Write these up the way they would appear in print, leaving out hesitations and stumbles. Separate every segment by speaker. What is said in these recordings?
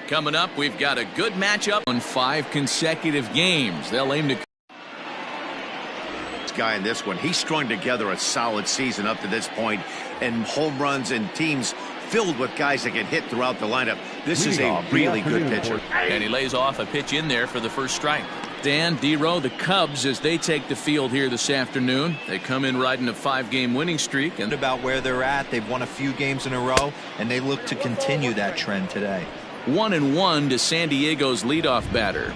Speaker 1: Coming up, we've got a good matchup on 5 consecutive games. They'll aim to.
Speaker 2: This guy in this one, he's strung together a solid season up to this point, and home runs and teams filled with guys that can hit throughout the lineup. This is a really good pitcher.
Speaker 1: And he lays off a pitch in there for the first strike. Dan, D-Row, the Cubs, as they take the field here this afternoon. They come in riding a 5-game winning streak. And
Speaker 3: about where they're at, they've won a few games in a row, and they look to continue that trend today.
Speaker 1: 1-1 to San Diego's leadoff batter.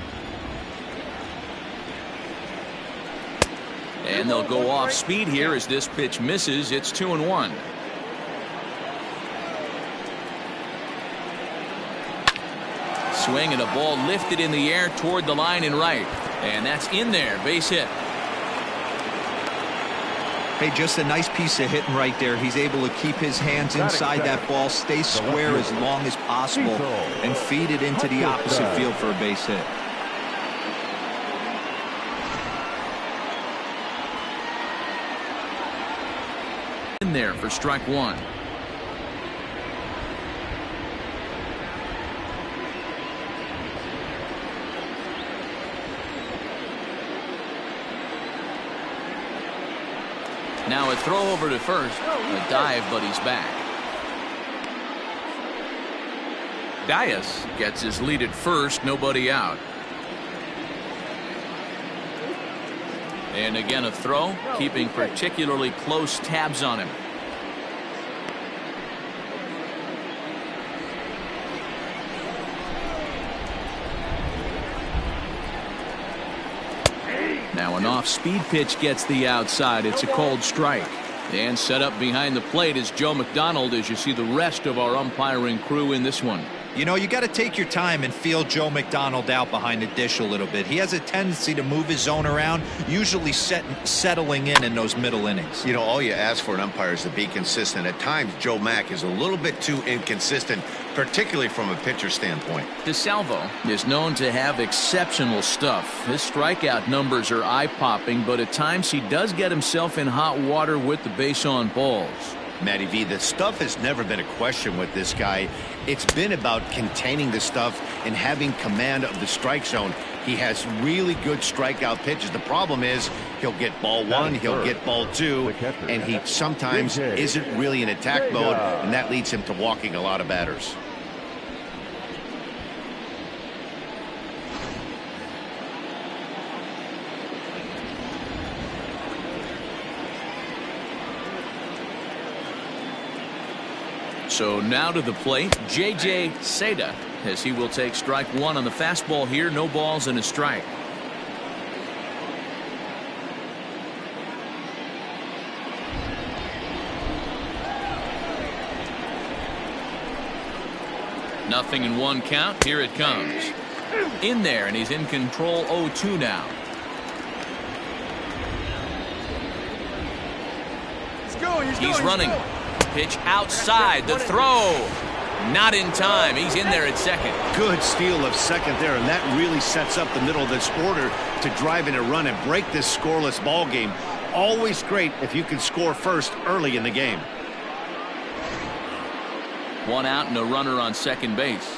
Speaker 1: And they'll go off speed here as this pitch misses. It's 2-1. Swing and a ball lifted in the air toward the line and right. And that's in there. Base hit.
Speaker 3: Hey, just a nice piece of hitting right there. He's able to keep his hands inside that ball, stay square as long as possible, and feed it into the opposite field for a base hit.
Speaker 1: In there for strike 1. Now a throw over to first. A dive, but he's back. Dias gets his lead at first. Nobody out. And again a throw, keeping particularly close tabs on him. Now an off-speed pitch gets the outside. It's a cold strike. And set up behind the plate is Joe McDonald as you see the rest of our umpiring crew in this one.
Speaker 3: You know, you got to take your time and feel Joe McDonald out behind the dish a little bit. He has a tendency to move his zone around, usually settling in those middle innings.
Speaker 2: You know, all you ask for an umpire is to be consistent. At times, Joe Mack is a little bit too inconsistent, particularly from a pitcher standpoint.
Speaker 1: DeSalvo is known to have exceptional stuff. His strikeout numbers are eye-popping, but at times he does get himself in hot water with the base on balls.
Speaker 2: Matty V, the stuff has never been a question with this guy. It's been about containing the stuff and having command of the strike zone. He has really good strikeout pitches. The problem is he'll get ball 1, he'll get ball 2, and he sometimes isn't really in attack mode, and that leads him to walking a lot of batters.
Speaker 1: So now to the plate, J.J. Seda, as he will take strike 1 on the fastball here. No balls and a strike. Nothing in 1 count. Here it comes. In there, and he's in control 0-2 now. He's running. Pitch outside. The throw. Not in time. He's in there at second.
Speaker 2: Good steal of second there, and that really sets up the middle of this order to drive in a run and break this scoreless ball game. Always great if you can score first early in the game.
Speaker 1: 1 out and a runner on second base.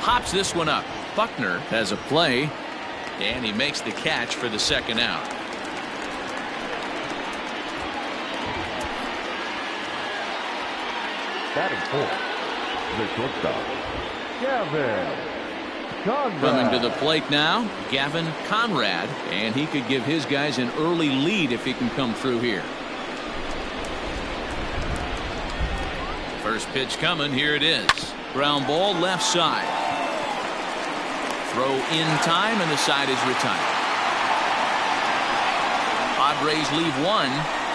Speaker 1: Pops this one up. Buckner has a play, and he makes the catch for the second out.
Speaker 4: Batting fourth, the shortstop, Gavin Conrad.
Speaker 1: Coming to the plate now, Gavin Conrad, and he could give his guys an early lead if he can come through here. First pitch coming. Here it is. Ground ball left side. Throw in time, and the side is retired. Padres leave 1,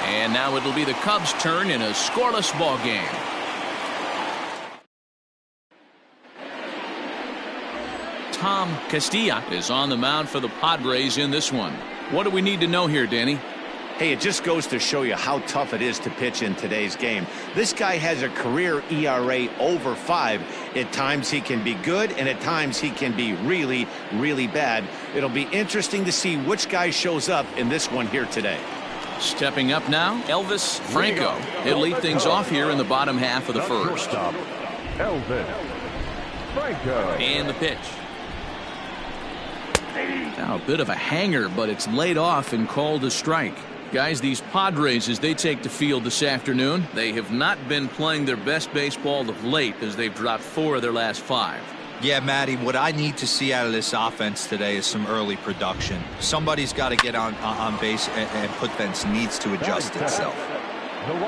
Speaker 1: and now it'll be the Cubs' turn in a scoreless ball game. Tom Castilla is on the mound for the Padres in this one. What do we need to know here, Danny?
Speaker 2: Hey, it just goes to show you how tough it is to pitch in today's game. This guy has a career ERA over 5. At times he can be good, and at times he can be really, really bad. It'll be interesting to see which guy shows up in this one here today.
Speaker 1: Stepping up now, Elvis Franco. He'll lead things off here in the bottom half of the first.
Speaker 4: Elvis Franco.
Speaker 1: And the pitch. Now a bit of a hanger, but it's laid off and called a strike. Guys, these Padres, as they take the field this afternoon, they have not been playing their best baseball of late as they've dropped 4 of their last 5.
Speaker 3: Yeah, Matty, what I need to see out of this offense today is some early production. Somebody's got to get on base and put fence needs to adjust itself.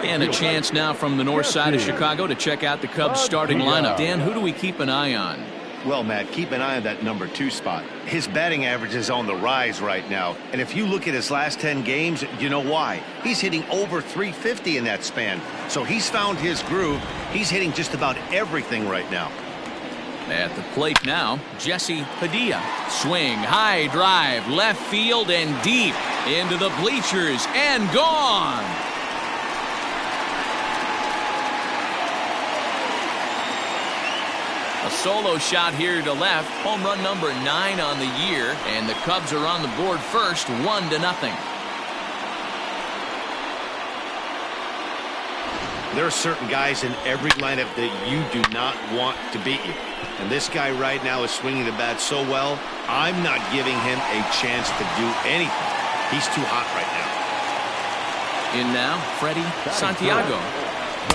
Speaker 1: And a chance now from the north side of Chicago to check out the Cubs starting lineup. Dan, who do we keep an eye on?
Speaker 2: Well, Matt, keep an eye on that number 2 spot. His batting average is on the rise right now. And if you look at his last 10 games, you know why. He's hitting over 350 in that span. So he's found his groove. He's hitting just about everything right now.
Speaker 1: At the plate now, Jesse Padilla. Swing, high drive, left field and deep into the bleachers and gone. A solo shot here to left. Home run number 9 on the year, and the Cubs are on the board first, 1-0.
Speaker 2: There are certain guys in every lineup that you do not want to beat you. And this guy right now is swinging the bat so well, I'm not giving him a chance to do anything. He's too hot right now.
Speaker 1: In now, Freddie Santiago.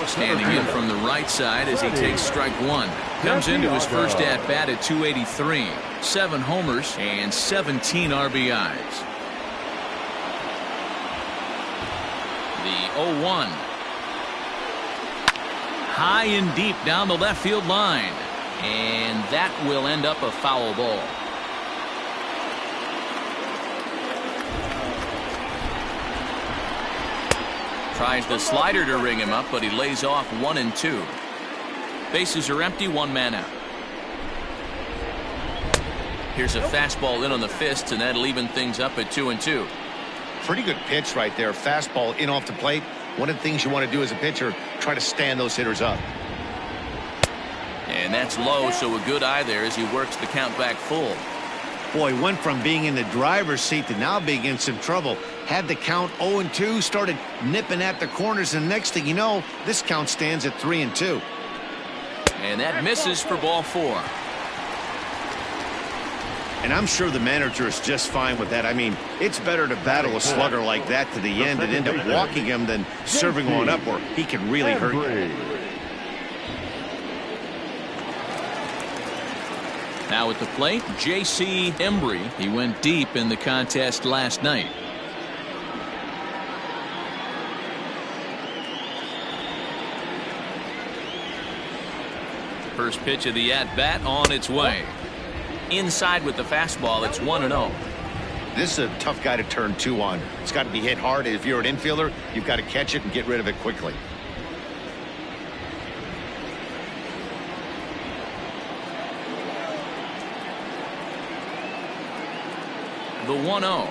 Speaker 1: Standing in from the right side as he takes strike 1. Comes into his first at-bat at 283. 7 homers and 17 RBIs. The 0-1. High and deep down the left field line. And that will end up a foul ball. Tries the slider to ring him up, but he lays off 1-2. Bases are empty, 1 man out. Here's a fastball in on the fists, and that'll even things up at 2-2.
Speaker 2: Pretty good pitch right there. Fastball in off the plate. One of the things you want to do as a pitcher, try to stand those hitters up.
Speaker 1: And that's low, so a good eye there as he works the count back full.
Speaker 2: Boy, went from being in the driver's seat to now being in some trouble. Had the count 0-2, started nipping at the corners, and next thing you know, this count stands at 3-2.
Speaker 1: And that misses for ball 4.
Speaker 2: And I'm sure the manager is just fine with that. I mean, it's better to battle a slugger like that to the end and end up walking him than serving one up where he can really hurt you.
Speaker 1: Now at the plate, J.C. Embry. He went deep in the contest last night. First pitch of the at-bat on its way. Inside with the fastball, it's 1-0.
Speaker 2: This is a tough guy to turn 2 on. It's got to be hit hard. If you're an infielder, you've got to catch it and get rid of it quickly.
Speaker 1: The 1-0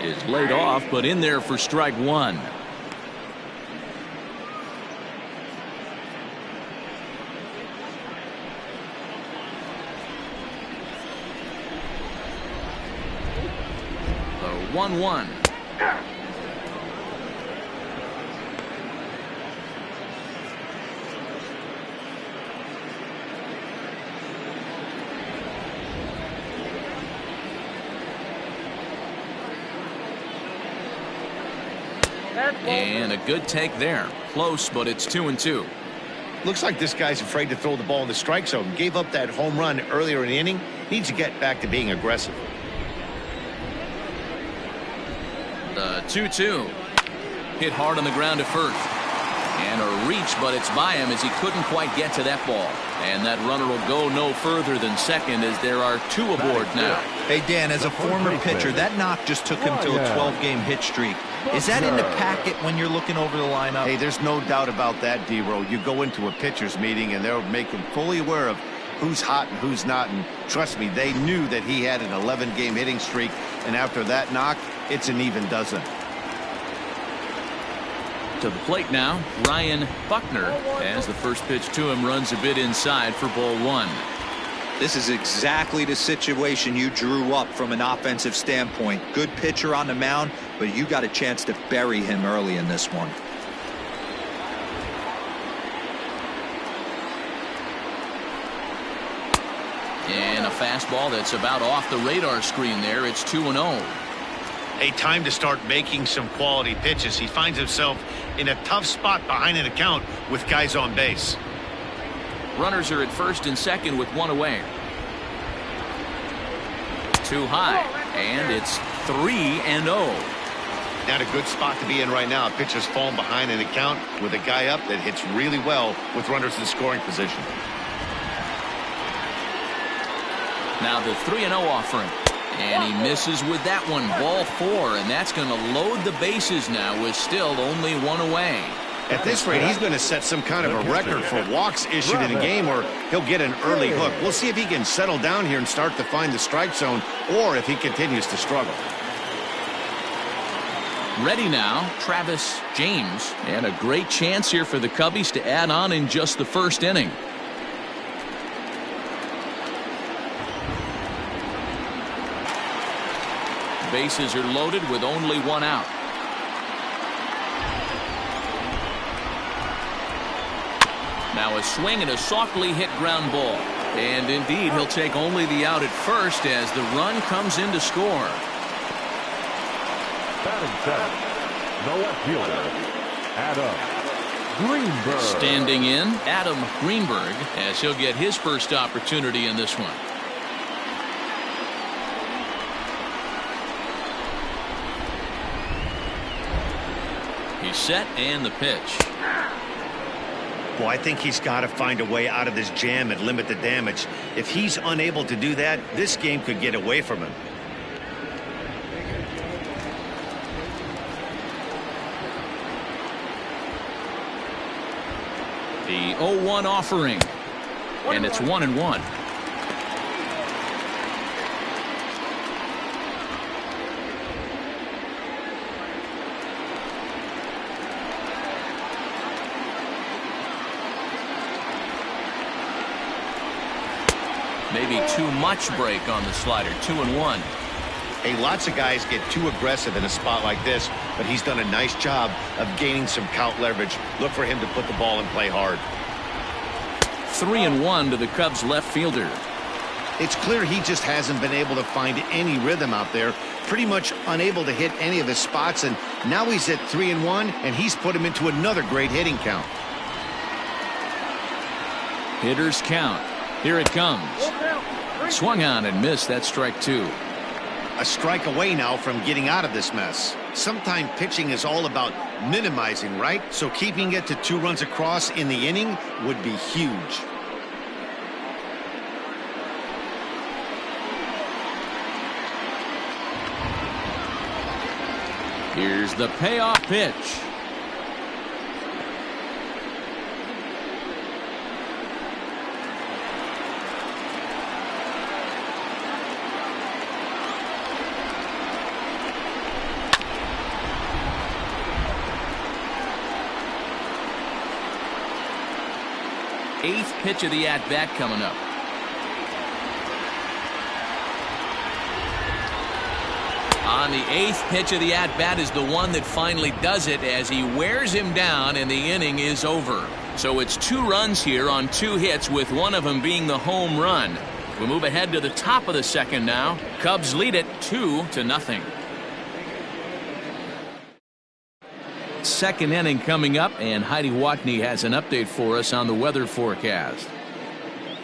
Speaker 1: is laid off, but in there for strike 1. The 1-1. And a good take there. Close, but it's 2-2.
Speaker 2: Looks like this guy's afraid to throw the ball in the strike zone. Gave up that home run earlier in the inning. Needs to get back to being aggressive.
Speaker 1: The 2-2. Hit hard on the ground at first. And a reach, but it's by him as he couldn't quite get to that ball. And that runner will go no further than second as there are 2 aboard now.
Speaker 3: Hey, Dan, as a former pitcher, that knock just took him to a 12-game hit streak. Is that in the packet when you're looking over the lineup?
Speaker 2: Hey, there's no doubt about that, D-Row. You go into a pitcher's meeting and they'll make him fully aware of who's hot and who's not. And trust me, they knew that he had an 11-game hitting streak. And after that knock, it's an even dozen.
Speaker 1: To the plate now, Ryan Buckner, as the first pitch to him runs a bit inside for ball 1.
Speaker 3: This is exactly the situation you drew up from an offensive standpoint. Good pitcher on the mound, but you got a chance to bury him early in this one.
Speaker 1: And a fastball that's about off the radar screen there. It's 2-0.
Speaker 2: A time to start making some quality pitches. He finds himself in a tough spot behind an account with guys on base.
Speaker 1: Runners are at first and second with one away. Too high, and it's 3-0.
Speaker 2: Not a good spot to be in right now. Pitcher's falling behind an account with a guy up that hits really well with runners in scoring position.
Speaker 1: Now the 3-0 offering. And he misses with that one. Ball 4, and that's going to load the bases now with still only one away.
Speaker 2: At this rate, he's going to set some kind of a record for walks issued in a game, or he'll get an early hook. We'll see if he can settle down here and start to find the strike zone, or if he continues to struggle.
Speaker 1: Ready now, Travis James. And a great chance here for the Cubbies to add on in just the first inning. Bases are loaded with only one out. Now a swing and a softly hit ground ball. And indeed, he'll take only the out at first as the run comes in to score.
Speaker 4: Batting seventh, the left fielder, Adam Greenberg.
Speaker 1: Standing in, Adam Greenberg, as he'll get his first opportunity in this one. He's set and the pitch.
Speaker 2: Well, I think he's got to find a way out of this jam and limit the damage. If he's unable to do that, this game could get away from him.
Speaker 1: The 0-1 offering. And it's 1-1. Maybe too much break on the slider. 2-1.
Speaker 2: Hey, lots of guys get too aggressive in a spot like this, but he's done a nice job of gaining some count leverage. Look for him to put the ball and play hard.
Speaker 1: 3-1 to the Cubs left fielder.
Speaker 2: It's clear he just hasn't been able to find any rhythm out there. Pretty much unable to hit any of his spots, and now he's at 3-1, and he's put him into another great hitting count.
Speaker 1: Hitters count. Here it comes. Swung on and missed. That's strike 2.
Speaker 2: A strike away now from getting out of this mess. Sometimes pitching is all about minimizing, right? So keeping it to 2 runs across in the inning would be huge.
Speaker 1: Here's the payoff pitch. Eighth pitch of the at-bat coming up. On the 8th pitch of the at-bat is the one that finally does it as he wears him down and the inning is over. So it's 2 runs here on 2 hits, with one of them being the home run. We move ahead to the top of the second now. Cubs lead it 2-0. Second inning coming up, and Heidi Watney has an update for us on the weather forecast.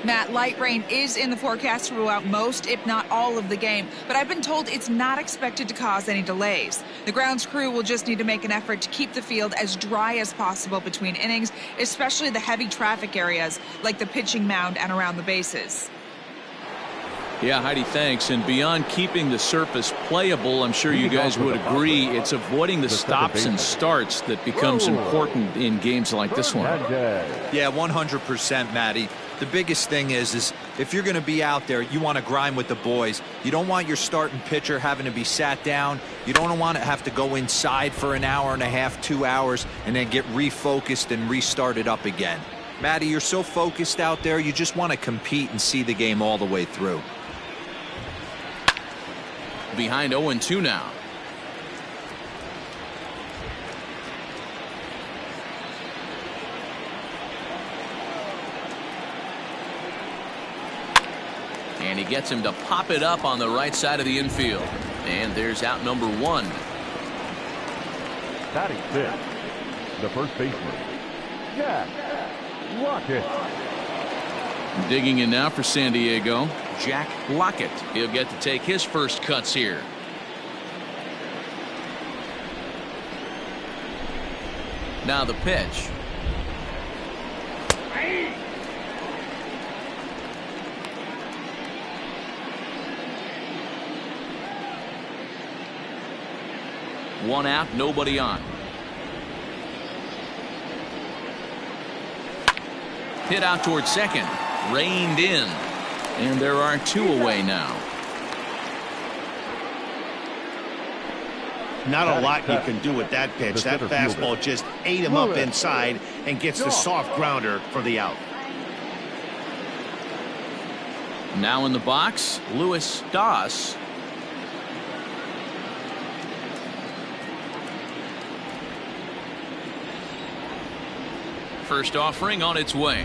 Speaker 5: Matt, light rain is in the forecast throughout most, if not all, of the game, but I've been told it's not expected to cause any delays. The grounds crew will just need to make an effort to keep the field as dry as possible between innings, especially the heavy traffic areas like the pitching mound and around the bases.
Speaker 1: Yeah, Heidi, thanks. And beyond keeping the surface playable, I'm sure you guys would agree, it's avoiding the stops and starts that becomes important in games like this one.
Speaker 3: Yeah, 100%, Matty. The biggest thing is if you're going to be out there, you want to grind with the boys. You don't want your starting pitcher having to be sat down. You don't want to have to go inside for an hour and a half, 2 hours, and then get refocused and restarted up again. Matty, you're so focused out there, you just want to compete and see the game all the way through.
Speaker 1: Behind 0-2 now. And he gets him to pop it up on the right side of the infield. And there's out number 1.
Speaker 4: Batting fifth, the first baseman, Jack Lockett.
Speaker 1: Digging in now for San Diego, Jack Lockett. He'll get to take his first cuts here. Now the pitch. One out, nobody on. Hit out towards second. Reined in. And there are 2 away now.
Speaker 2: Not a lot you can do with that pitch. That fastball just ate him up inside and gets the soft grounder for the out.
Speaker 1: Now in the box, Louis Doss. First offering on its way.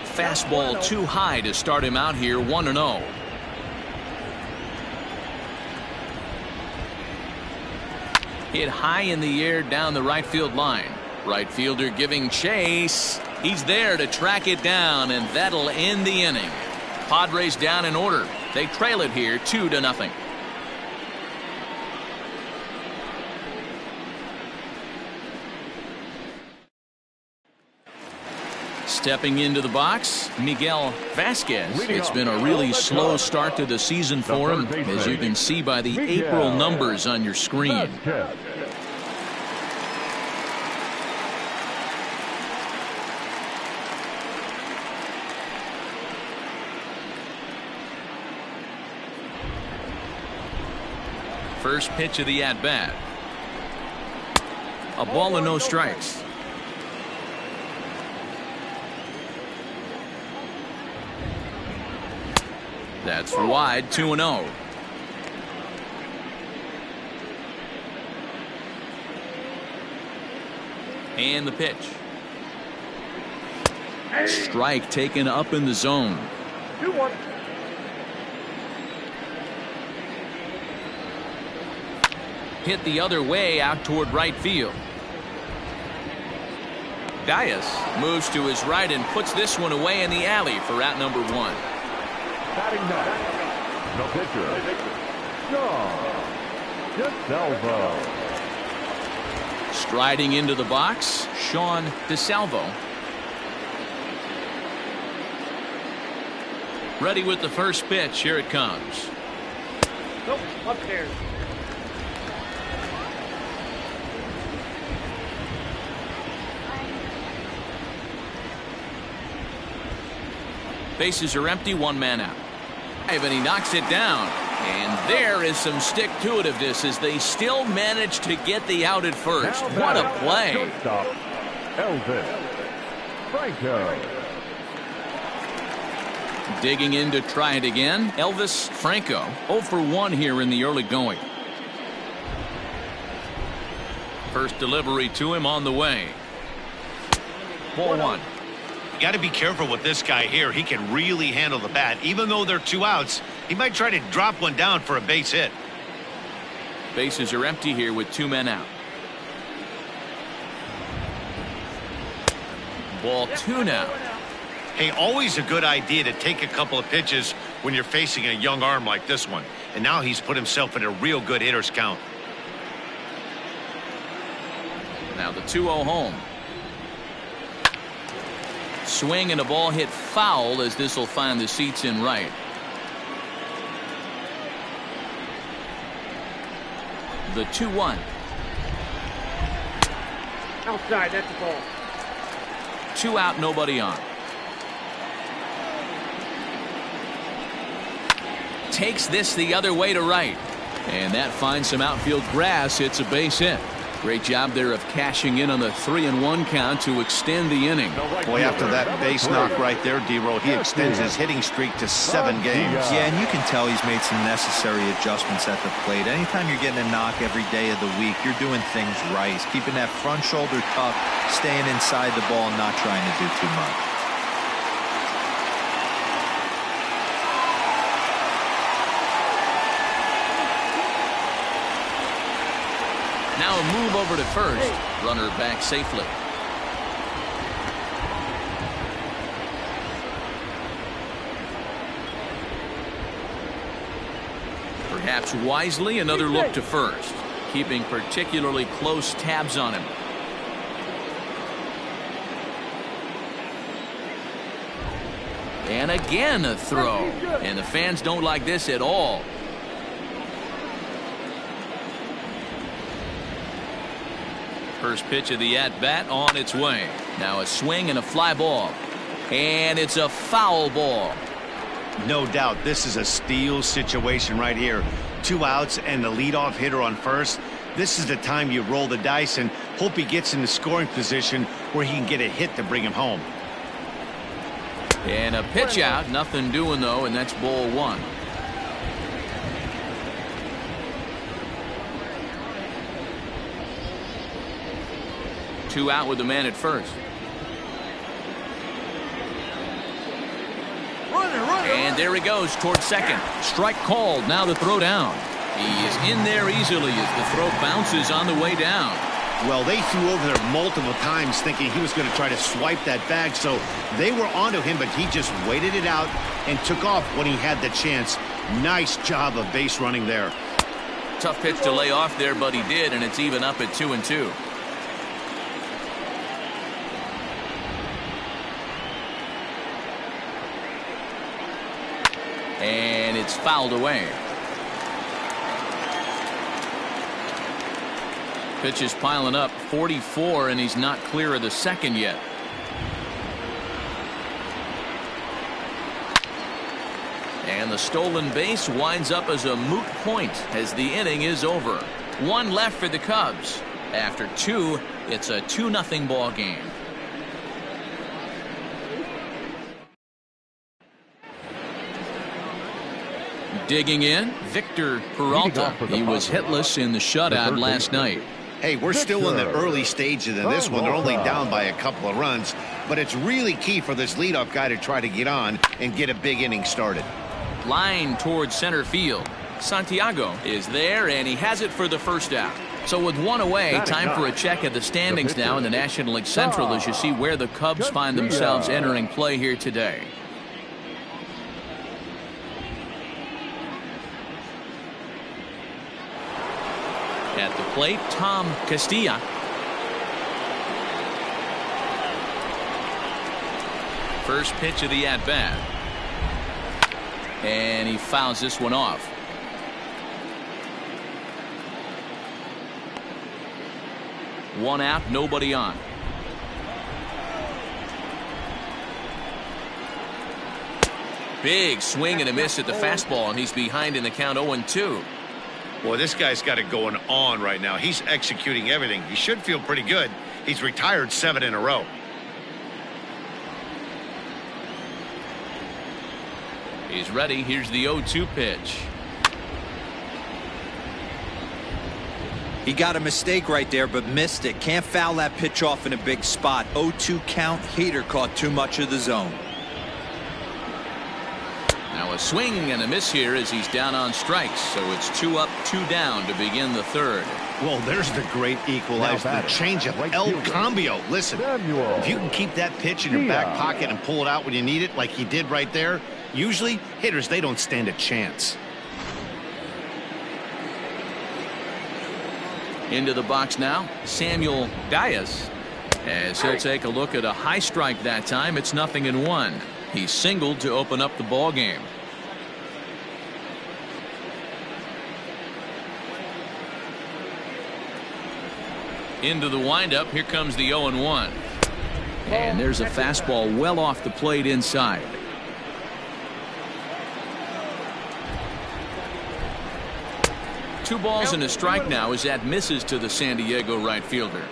Speaker 1: Fastball too high to start him out here, 1-0. Hit high in the air down the right field line. Right fielder giving chase. He's there to track it down, and that'll end the inning. Padres down in order. They trail it here 2-0. Stepping into the box, Miguel Vasquez. It's been a really slow start to the season for him, as you can see by the April numbers on your screen. First pitch of the at-bat. A ball and no strikes. That's wide, 2-0. And the pitch. Strike taken up in the zone.
Speaker 4: 2-1.
Speaker 1: Hit the other way out toward right field. Dias moves to his right and puts this one away in the alley for out number 1.
Speaker 4: Batting next, the pitcher, Sean DeSalvo.
Speaker 1: Striding into the box, Sean DeSalvo. Ready with the first pitch. Here it comes.
Speaker 6: Nope, upstairs.
Speaker 1: Bases are empty, 1 man out. And he knocks it down. And there is some stick-to-itiveness as they still manage to get the out at first. What a play.
Speaker 4: Shortstop, Elvis Franco.
Speaker 1: Digging in to try it again, Elvis Franco. 0 for 1 here in the early going. First delivery to him on the way. Ball 1.
Speaker 2: You got to be careful with this guy here. He can really handle the bat. Even though there are 2 outs, he might try to drop one down for a base hit.
Speaker 1: Bases are empty here with 2 men out. Ball 2 now.
Speaker 2: Hey, always a good idea to take a couple of pitches when you're facing a young arm like this one. And now he's put himself in a real good hitter's count.
Speaker 1: Now the 2-0 home. Swing and a ball hit foul as this will find the seats in right. The 2-1.
Speaker 6: Outside, that's the ball.
Speaker 1: 2 out, nobody on. Takes this the other way to right. And that finds some outfield grass. It's a base hit. Great job there of cashing in on the 3-1 count to extend the inning.
Speaker 2: Boy, after that base knock right there, D-Roll, he extends his hitting streak to 7 games.
Speaker 3: Yeah, and you can tell he's made some necessary adjustments at the plate. Anytime you're getting a knock every day of the week, you're doing things right. He's keeping that front shoulder tucked, staying inside the ball, and not trying to do too much.
Speaker 1: Now a move over to first. Runner back safely. Perhaps wisely, another look to first, keeping particularly close tabs on him. And again a throw. And the fans don't like this at all. First pitch of the at-bat on its way. Now a swing and a fly ball. And it's a foul ball.
Speaker 2: No doubt this is a steal situation right here. 2 outs and the leadoff hitter on first. This is the time you roll the dice and hope he gets in the scoring position where he can get a hit to bring him home.
Speaker 1: And a pitch out. Nothing doing, though, and that's ball 1. Two out with the man at first. And there he goes towards second. Strike called. Now the throw down. He is in there easily as the throw bounces on the way down.
Speaker 2: Well, they threw over there multiple times thinking he was going to try to swipe that bag, so they were onto him, but he just waited it out and took off when he had the chance. Nice job of base running there.
Speaker 1: Tough pitch to lay off there, but he did, and it's even up at 2-2. And it's fouled away. Pitch is piling up, 44, and he's not clear of the second yet. And the stolen base winds up as a moot point as the inning is over. 1 left for the Cubs. After 2, it's a 2-0 ball game. Digging in, Victor Peralta. He was hitless in the shutout last night.
Speaker 2: Hey, we're still in the early stages of this one. They're only down by a couple of runs, but it's really key for this leadoff guy to try to get on and get a big inning started.
Speaker 1: Line towards center field. Santiago is there, and he has it for the first out. So with 1 away, time for a check at the standings now in the National League Central as you see where the Cubs find themselves entering play here today. At the plate, Tom Castilla. First pitch of the at-bat. And he fouls this one off. One out, nobody on. Big swing and a miss at the fastball, and he's behind in the count 0-2.
Speaker 2: Boy, this guy's got it going on right now. He's executing everything. He should feel pretty good. He's retired 7 in a row.
Speaker 1: He's ready. Here's the 0-2 pitch.
Speaker 3: He got a mistake right there, but missed it. Can't foul that pitch off in a big spot. 0-2 count. Hader caught too much of the zone.
Speaker 1: Now a swing and a miss here as he's down on strikes. So it's 2 up, 2 down to begin the third.
Speaker 2: Well, there's the great equalizer, the changeup, El Cambio. Listen, if you can keep that pitch in your back pocket and pull it out when you need it like he did right there, usually hitters, they don't stand a chance.
Speaker 1: Into the box now, Samuel Diaz. As he'll take a look at a high strike that time, it's 0-1. He singled to open up the ball game. Into the windup, here comes the 0-1. And there's a fastball well off the plate inside. 2 balls and a strike now as that misses to the San Diego right fielder.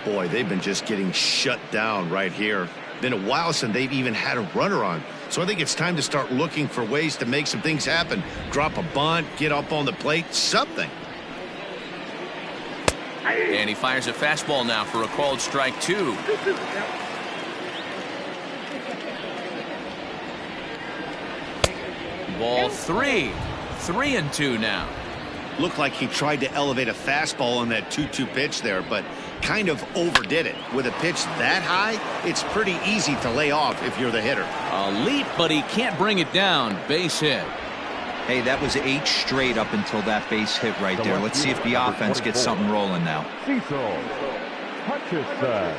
Speaker 2: Boy, they've been just getting shut down right here. Been a while since they've even had a runner on. So I think it's time to start looking for ways to make some things happen. Drop a bunt, get up on the plate, something.
Speaker 1: And he fires a fastball now for a called strike 2. Ball 3. 3-2 now.
Speaker 2: Looked like he tried to elevate a fastball on that 2-2 pitch there, but kind of overdid it. With a pitch that high, it's pretty easy to lay off if you're the hitter.
Speaker 1: A leap, but he can't bring it down. Base hit.
Speaker 3: Hey, that was 8 straight up until that base hit right there. Let's see if the offense gets something rolling now.
Speaker 4: Cecil Hutchinson.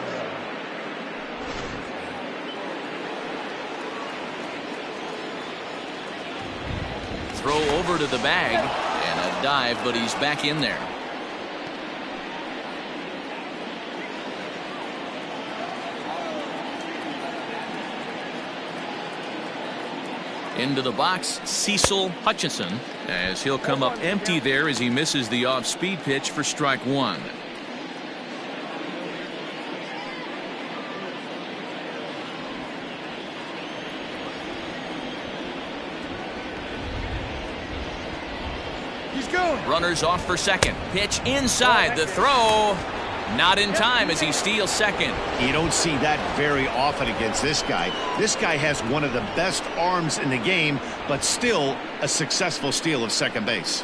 Speaker 1: Throw over to the bag and a dive, but he's back in there. Into the box, Cecil Hutchinson, as he'll come up empty there as he misses the off-speed pitch for strike 1.
Speaker 6: He's going.
Speaker 1: Runners off for second. Pitch inside. The throw. Not in time as he steals second.
Speaker 2: You don't see that very often against this guy. This guy has one of the best arms in the game, but still a successful steal of second base.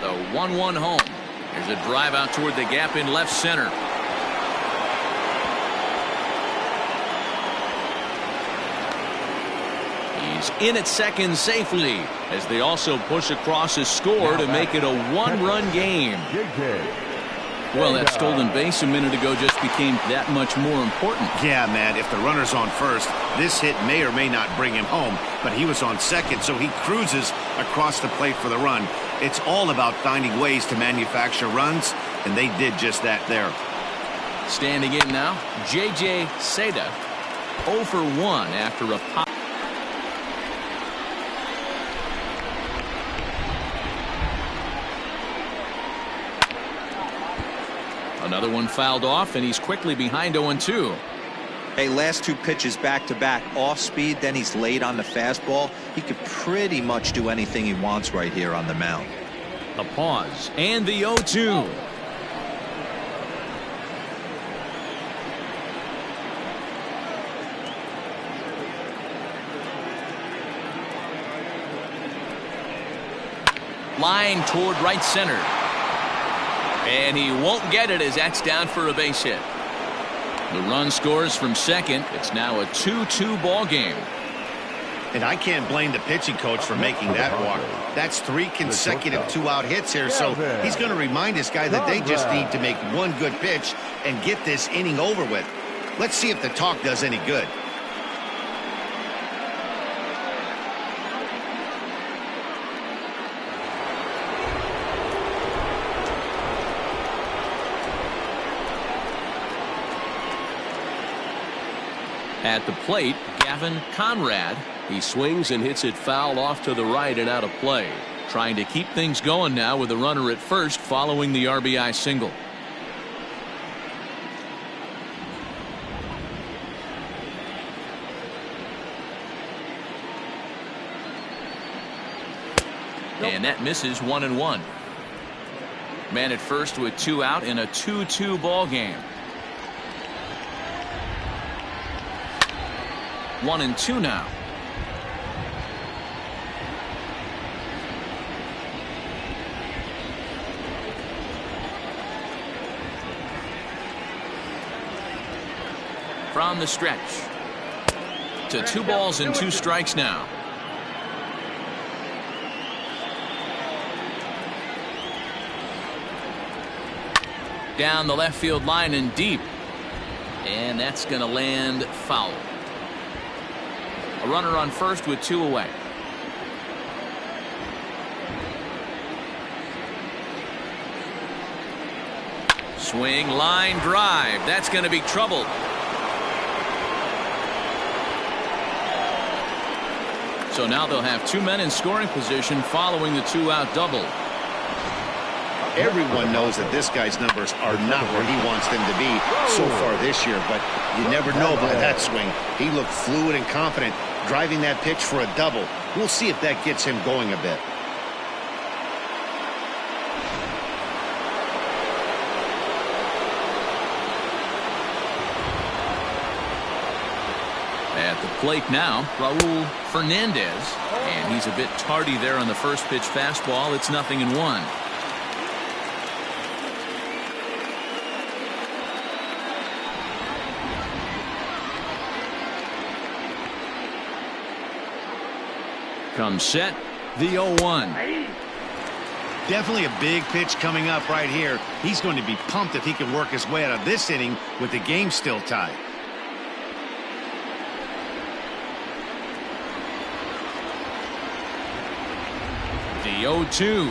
Speaker 1: The 1-1 home. There's a drive out toward the gap in left center. He's in at second safely as they also push across a score to make it a 1-run game. Well, that stolen base a minute ago just became that much more important.
Speaker 2: Yeah, man, if the runner's on first, this hit may or may not bring him home, but he was on second, so he cruises across the plate for the run. It's all about finding ways to manufacture runs, and they did just that there.
Speaker 1: Standing in now, J.J. Seda, 0 for 1 after a pop. Another one fouled off, and he's quickly behind 0-2.
Speaker 3: Hey, last 2 pitches back-to-back off speed, then he's late on the fastball. He could pretty much do anything he wants right here on the mound.
Speaker 1: A pause, and the 0-2. Line toward right center. And he won't get it as that's down for a base hit. The run scores from second. It's now a 2-2 ball game.
Speaker 2: And I can't blame the pitching coach for making that walk. That's 3 consecutive 2-out hits here, so he's going to remind this guy that they just need to make one good pitch and get this inning over with. Let's see if the talk does any good.
Speaker 1: At the plate, Gavin Conrad. He swings and hits it foul off to the right and out of play. Trying to keep things going now with a runner at first following the RBI single. And that misses 1-1. Man at first with 2 out in a 2-2 ball game. 1-2 now. From the stretch to 2 balls and 2 strikes now. Down the left field line and deep, and that's going to land foul. A runner on first with 2 away. Swing, line drive. That's going to be trouble. So now they'll have 2 men in scoring position following the 2-out double.
Speaker 2: Everyone knows that this guy's numbers are not where he wants them to be so far this year, but you never know by that swing. He looked fluid and confident, driving that pitch for a double. We'll see if that gets him going a bit.
Speaker 1: At the plate now, Raul Fernandez, and he's a bit tardy there on the first pitch fastball. It's 0-1. Comes set, the 0-1.
Speaker 2: Definitely a big pitch coming up right here. He's going to be pumped if he can work his way out of this inning with the game still tied.
Speaker 1: The 0-2.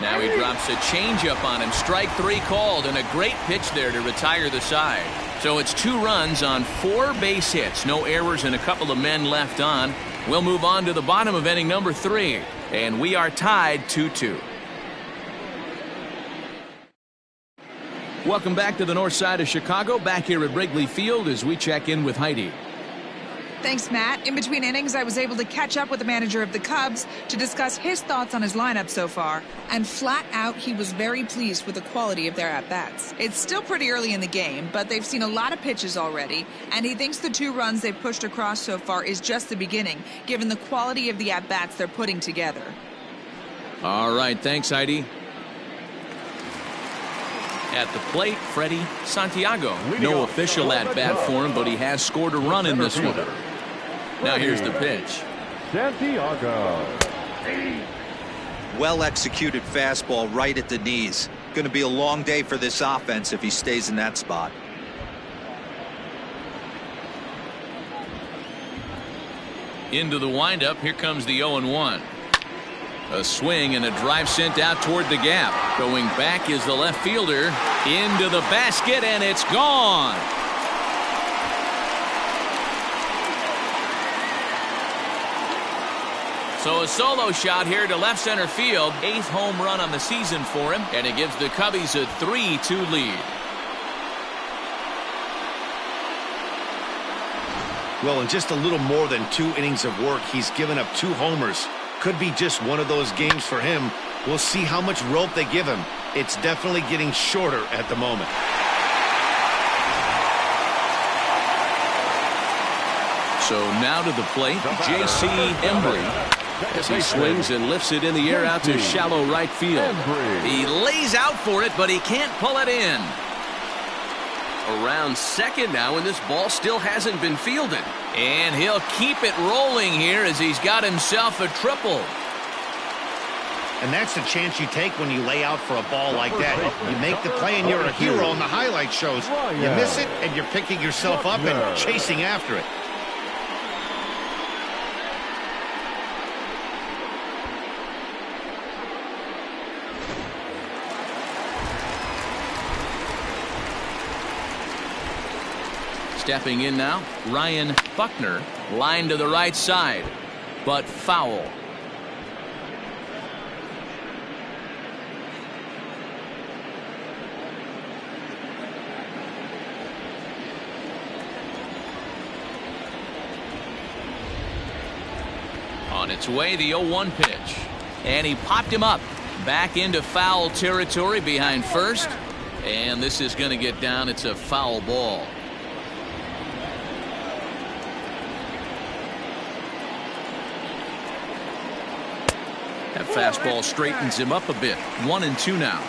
Speaker 1: Now he drops a changeup on him. Strike 3 called, and a great pitch there to retire the side. So it's 2 runs on 4 base hits. No errors and a couple of men left on. We'll move on to the bottom of inning number 3, and we are tied 2-2. Welcome back to the north side of Chicago, back here at Wrigley Field as we check in with Heidi.
Speaker 5: Thanks, Matt. In between innings, I was able to catch up with the manager of the Cubs to discuss his thoughts on his lineup so far. And flat out, he was very pleased with the quality of their at-bats. It's still pretty early in the game, but they've seen a lot of pitches already. And he thinks the 2 runs they've pushed across so far is just the beginning, given the quality of the at-bats they're putting together.
Speaker 1: All right, thanks, Heidi. At the plate, Freddie Santiago. No official at-bat for him, but he has scored a run in this one. Now here's the pitch.
Speaker 4: Santiago.
Speaker 3: Well executed fastball right at the knees. Going to be a long day for this offense if he stays in that spot.
Speaker 1: Into the windup. Here comes the 0-1. A swing and a drive sent out toward the gap. Going back is the left fielder. Into the basket, and it's gone. So a solo shot here to left center field. 8th home run on the season for him, and it gives the Cubbies a 3-2 lead.
Speaker 2: Well, in just a little more than 2 innings of work, he's given up 2 homers. Could be just one of those games for him. We'll see how much rope they give him. It's definitely getting shorter at the moment.
Speaker 1: So now to the plate, J.C. Embry, as he swings and lifts it in the air out to shallow right field. He lays out for it, but he can't pull it in. Around second now, and this ball still hasn't been fielded. And he'll keep it rolling here as he's got himself a triple.
Speaker 2: And that's the chance you take when you lay out for a ball like that. You make the play and you're a hero on the highlight shows. You miss it and you're picking yourself up and chasing after it.
Speaker 1: Stepping in now, Ryan Buckner, line to the right side, but foul. On its way, the 0-1 pitch, and he popped him up back into foul territory behind first, and this is going to get down. It's a foul ball. That fastball straightens him up a bit. 1-2 now.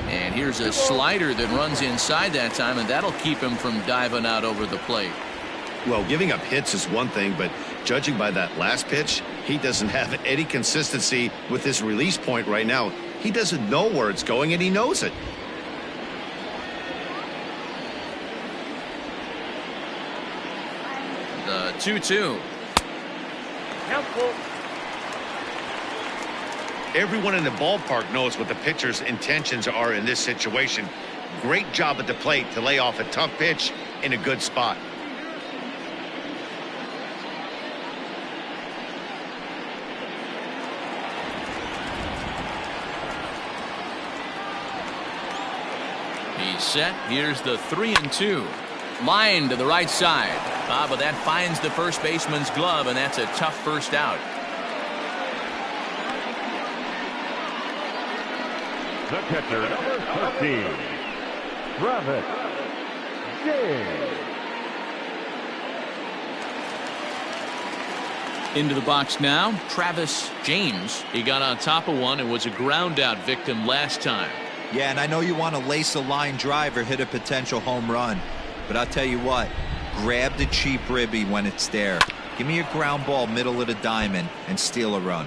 Speaker 1: And here's a slider that runs inside that time, and that'll keep him from diving out over the plate.
Speaker 2: Well, giving up hits is one thing, but judging by that last pitch, he doesn't have any consistency with his release point right now. He doesn't know where it's going, and he knows it. The 2-2.
Speaker 6: Helpful.
Speaker 2: Everyone in the ballpark knows what the pitcher's intentions are in this situation. Great job at the plate to lay off a tough pitch in a good spot.
Speaker 1: He's set. Here's the 3-2. Line to the right side. But that finds the first baseman's glove, and that's a tough first out.
Speaker 4: The catcher, number 13, Travis James.
Speaker 1: Into the box now, Travis James. He got on top of one and was a ground out victim last time.
Speaker 3: Yeah, and I know you want to lace a line drive or hit a potential home run, but I'll tell you what, grab the cheap ribby when it's there. Give me a ground ball middle of the diamond and steal a run.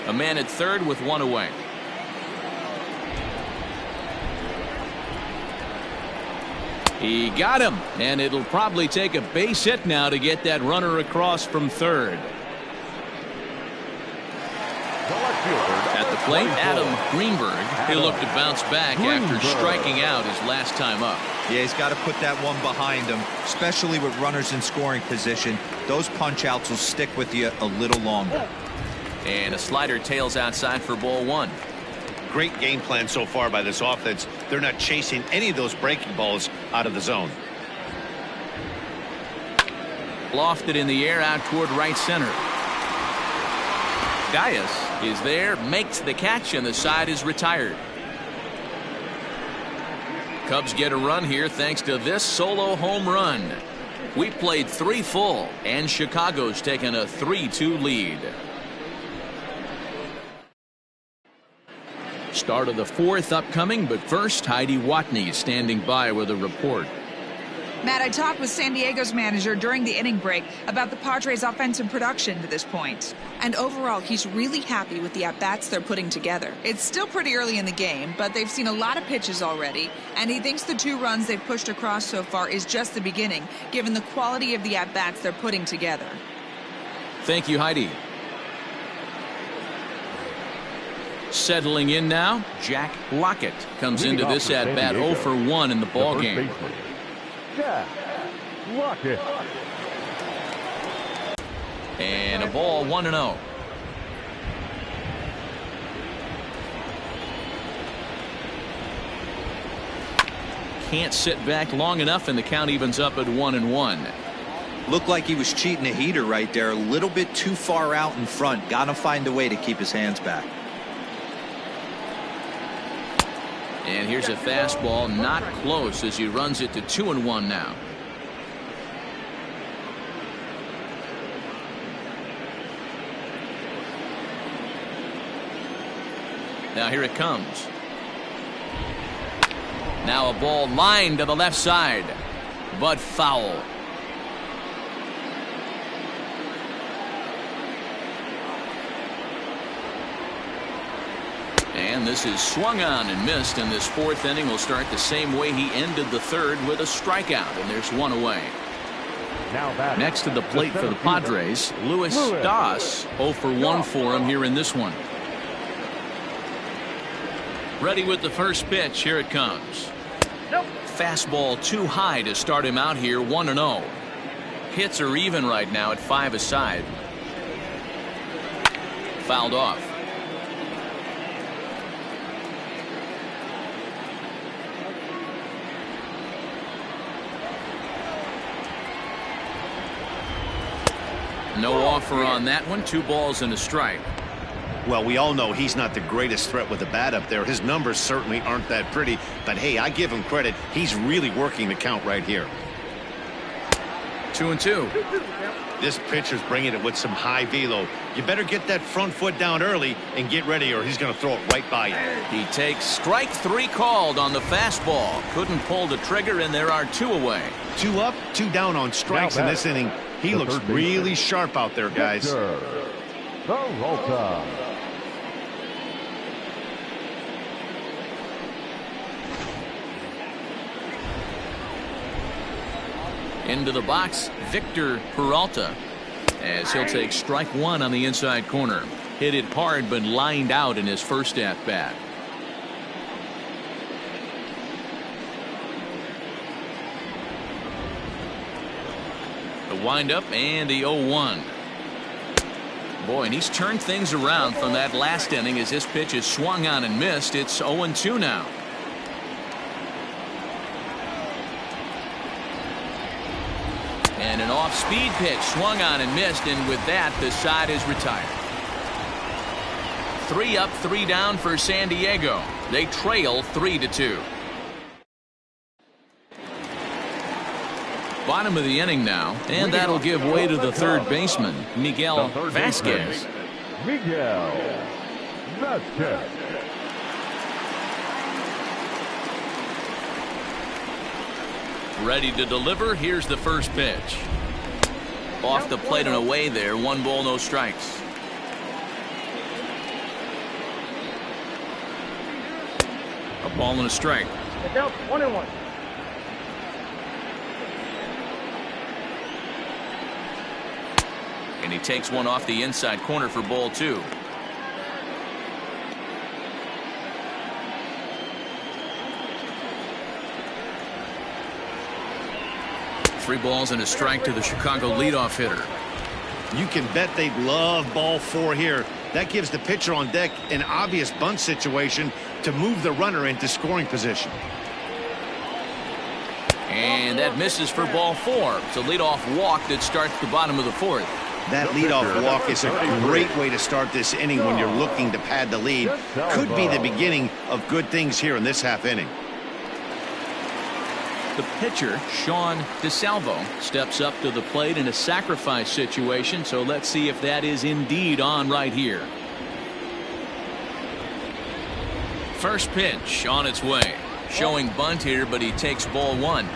Speaker 1: A man at third with one away. He got him, and it'll probably take a base hit now to get that runner across from third. At the plate, Adam Greenberg. He'll look to bounce back after striking out his last time up.
Speaker 3: Yeah, he's got to put that one behind him, especially with runners in scoring position. Those punch outs will stick with you a little longer.
Speaker 1: And a slider tails outside for ball one.
Speaker 2: Great game plan so far by this offense. They're not chasing any of those breaking balls out of the zone.
Speaker 1: Lofted in the air out toward right center. Dias is there, makes the catch, and the side is retired. Cubs get a run here thanks to this solo home run. We played 3 full, and Chicago's taken a 3-2 lead. Start of the 4th upcoming, but first, Heidi Watney is standing by with a report.
Speaker 5: Matt, I talked with San Diego's manager during the inning break about the Padres' offensive production to this point. And overall, he's really happy with the at-bats they're putting together. It's still pretty early in the game, but they've seen a lot of pitches already, and he thinks the 2 runs they've pushed across so far is just the beginning, given the quality of the at-bats they're putting together.
Speaker 1: Thank you, Heidi. Settling in now, Jack Lockett comes into this at-bat 0 for 1 in the ballgame.
Speaker 4: Jack Lockett.
Speaker 1: And a ball 1-0. Can't sit back long enough, and the count evens up at 1-1.
Speaker 3: Looked like he was cheating a heater right there, a little bit too far out in front. Gotta find a way to keep his hands back.
Speaker 1: And here's a fastball, not close, as he runs it to 2-1 now. Now here it comes. Now a ball lined to the left side, but foul. And this is swung on and missed, and this 4th inning will start the same way he ended the 3rd, with a strikeout, and there's 1 away. Next to the plate for the Padres, Luis Das, 0 for 1 for him here in this one. Ready with the first pitch. Here it comes. Fastball too high to start him out here, 1-0. Hits are even right now at 5 aside. Fouled off. No offer on that one. 2 balls and a strike.
Speaker 2: Well, we all know he's not the greatest threat with the bat up there. His numbers certainly aren't that pretty, but hey, I give him credit. He's really working the count right here.
Speaker 1: 2-2.
Speaker 2: This pitcher's bringing it with some high velo. You better get that front foot down early and get ready, or he's going to throw it right by you.
Speaker 1: He takes strike 3 called on the fastball. Couldn't pull the trigger, and there are 2 away.
Speaker 2: 2 up, 2 down on strikes in this inning. He looks really sharp out there, guys.
Speaker 4: Peralta.
Speaker 1: Into the box, Victor Peralta, as he'll take strike one on the inside corner. Hit it hard, but lined out in his first at bat. The windup and the 0-1. Boy, and he's turned things around from that last inning as this pitch is swung on and missed. It's 0-2 now. And an off-speed pitch swung on and missed, and with that, the side is retired. 3 up, 3 down for San Diego. They trail 3-2. Bottom of the inning now, and that'll give way to the third baseman, Miguel Vasquez.
Speaker 4: Miguel Vasquez.
Speaker 1: Ready to deliver. Here's the first pitch. Off the plate and away there. 1 ball, no strikes. A ball and a strike.
Speaker 6: 1-1.
Speaker 1: And he takes one off the inside corner for ball 2. Three balls and a strike to the Chicago leadoff hitter.
Speaker 2: You can bet they'd love ball 4 here. That gives the pitcher on deck an obvious bunt situation to move the runner into scoring position.
Speaker 1: And that misses for ball 4. It's a leadoff walk that starts the bottom of the 4th.
Speaker 2: That leadoff walk is a great way to start this inning when you're looking to pad the lead. Could be the beginning of good things here in this half inning.
Speaker 1: The pitcher, Sean DeSalvo, steps up to the plate in a sacrifice situation, so let's see if that is indeed on right here. First pitch on its way. Showing bunt here, but he takes ball 1.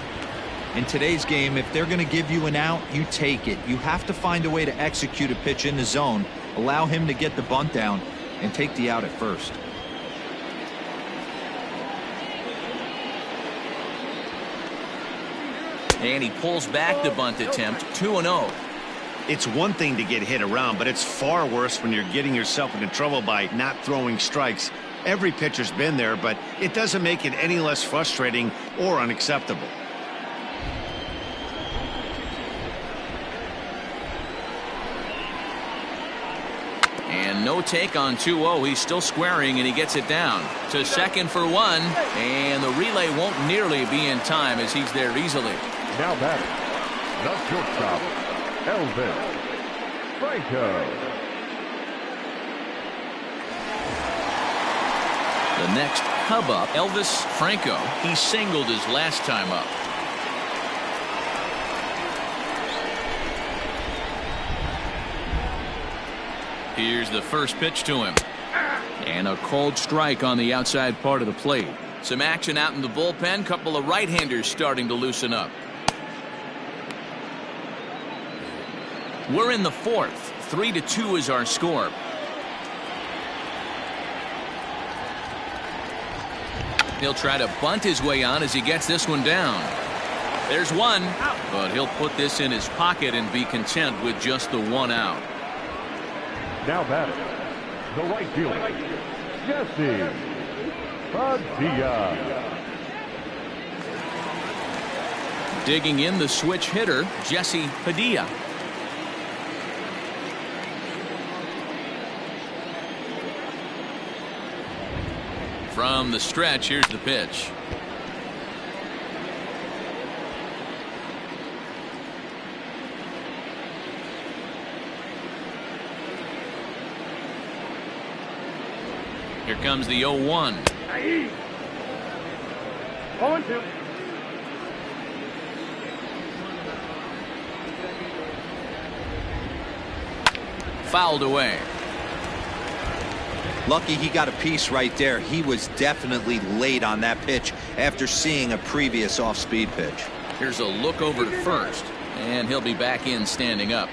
Speaker 3: In today's game, if they're going to give you an out, you take it. You have to find a way to execute a pitch in the zone, allow him to get the bunt down, and take the out at first.
Speaker 1: And he pulls back the bunt attempt. 2-0.
Speaker 2: It's one thing to get hit around, but it's far worse when you're getting yourself into trouble by not throwing strikes. Every pitcher's been there, but it doesn't make it any less frustrating or unacceptable.
Speaker 1: And no take on 2-0. He's still squaring, and he gets it down to second for 1. And the relay won't nearly be in time as he's there easily.
Speaker 4: Now batting, the shortstop, Elvis Franco.
Speaker 1: The next hub up, Elvis Franco. He singled his last time up. Here's the first pitch to him. And a cold strike on the outside part of the plate. Some action out in the bullpen. Couple of right-handers starting to loosen up. We're in the 4th. 3-2 is our score. He'll try to bunt his way on as he gets this one down. There's one, but he'll put this in his pocket and be content with just the 1 out.
Speaker 4: Now batting, the right fielder, Jesse Padilla.
Speaker 1: Digging in the switch hitter, Jesse Padilla. From the stretch, here's the pitch. Here comes the 0-1.
Speaker 6: 0-2.
Speaker 1: Fouled away.
Speaker 3: Lucky he got a piece right there. He was definitely late on that pitch after seeing a previous off-speed pitch.
Speaker 1: Here's a look over to first, and he'll be back in standing up.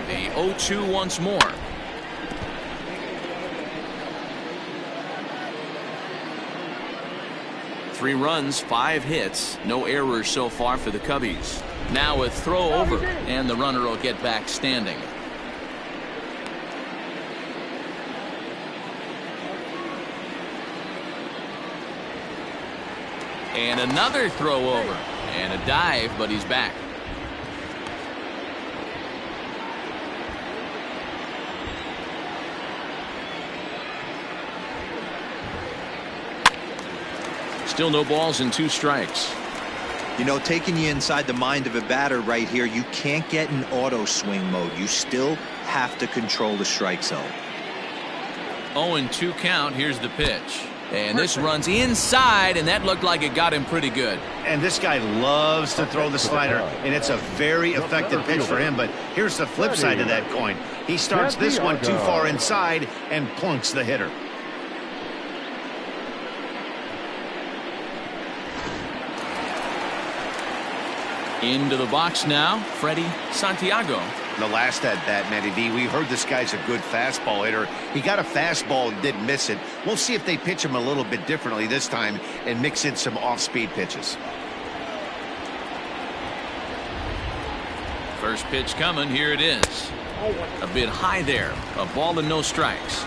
Speaker 1: The 0-2 once more. Three runs, 5 hits, no errors so far for the Cubbies. Now a throw over, and the runner will get back standing. And another throw over, and a dive, but he's back. Still no balls and 2 strikes.
Speaker 3: You know, taking you inside the mind of a batter right here, you can't get in auto swing mode. You still have to control the strike zone.
Speaker 1: 0-2 count. Here's the pitch. And this runs inside, and that looked like it got him pretty good.
Speaker 2: And this guy loves to throw the slider, and it's a very effective pitch for him. But here's the flip side of that coin. He starts this one too far inside and plunks the hitter.
Speaker 1: Into the box now, Freddie Santiago.
Speaker 2: The last at bat, Matty V, we heard this guy's a good fastball hitter. He got a fastball and didn't miss it. We'll see if they pitch him a little bit differently this time and mix in some off-speed pitches.
Speaker 1: First pitch coming. Here it is. A bit high there. A ball and no strikes.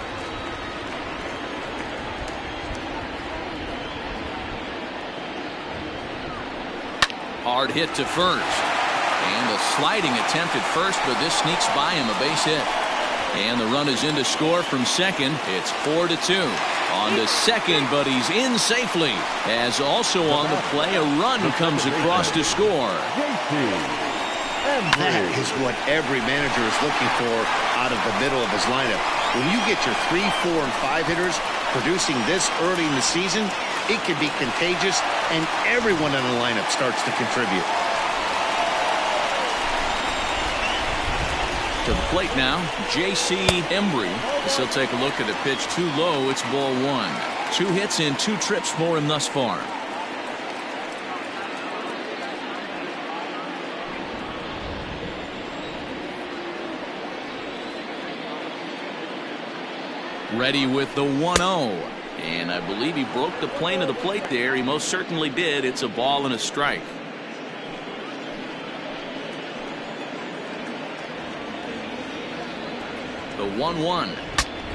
Speaker 1: Hard hit to first. And a sliding attempt at first, but this sneaks by him, a base hit. And the run is in to score from second. It's 4-2. On to second, but he's in safely. As also on the play, a run comes across to score.
Speaker 2: That is what every manager is looking for out of the middle of his lineup. When you get your 3, 4, and 5 hitters producing this early in the season, it can be contagious, and everyone in the lineup starts to contribute.
Speaker 1: To the plate now, J.C. Embry. He'll take a look at the pitch too low. It's ball 1. 2 hits and 2 trips for him thus far. Ready with the 1-0. And I believe he broke the plane of the plate there. He most certainly did. It's a ball and a strike. The 1-1.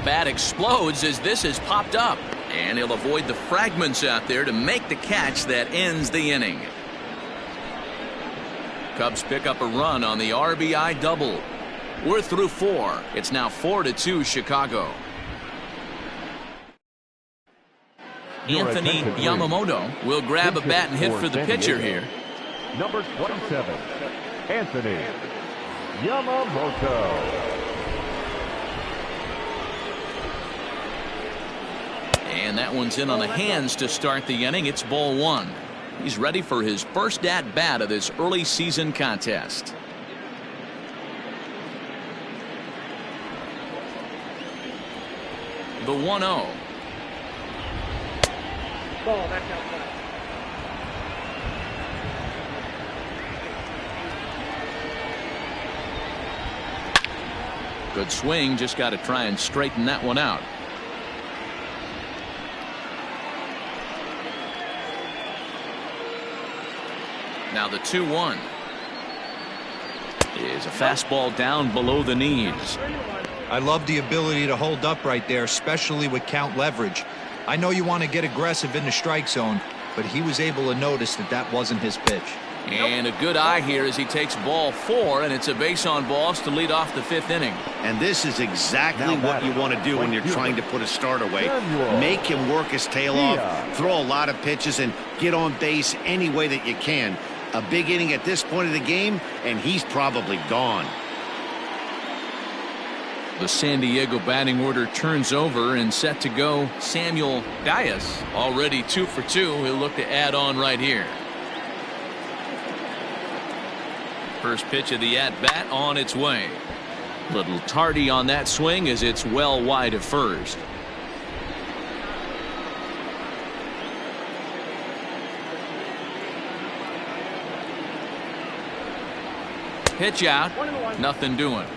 Speaker 1: Bat explodes as this has popped up. And he'll avoid the fragments out there to make the catch that ends the inning. Cubs pick up a run on the RBI double. We're through 4. It's now 4-2 Chicago. Anthony Yamamoto will grab a bat and hit for the pitcher here.
Speaker 4: Number 27, Anthony Yamamoto.
Speaker 1: And that one's in on the hands to start the inning. It's ball 1. He's ready for his first at bat of this early season contest. The 1-0.
Speaker 6: Ball, that's outside.
Speaker 1: Good swing. Just got to try and straighten that one out. Now the 2-1 is a fastball down below the knees.
Speaker 3: I love the ability to hold up right there, especially with count leverage. I know you want to get aggressive in the strike zone, but he was able to notice that that wasn't his pitch.
Speaker 1: And a good eye here as he takes ball 4, and it's a base on balls to lead off the 5th inning.
Speaker 2: And this is exactly what you want to do when you're trying to put a start away. Make him work his tail off, throw a lot of pitches, and get on base any way that you can. A big inning at this point of the game, and he's probably gone.
Speaker 1: The San Diego batting order turns over, and set to go Samuel Dias, already 2 for 2. He'll look to add on right here. First pitch of the at-bat on its way. Little tardy on that swing as it's well wide of first. Pitch out. Nothing doing.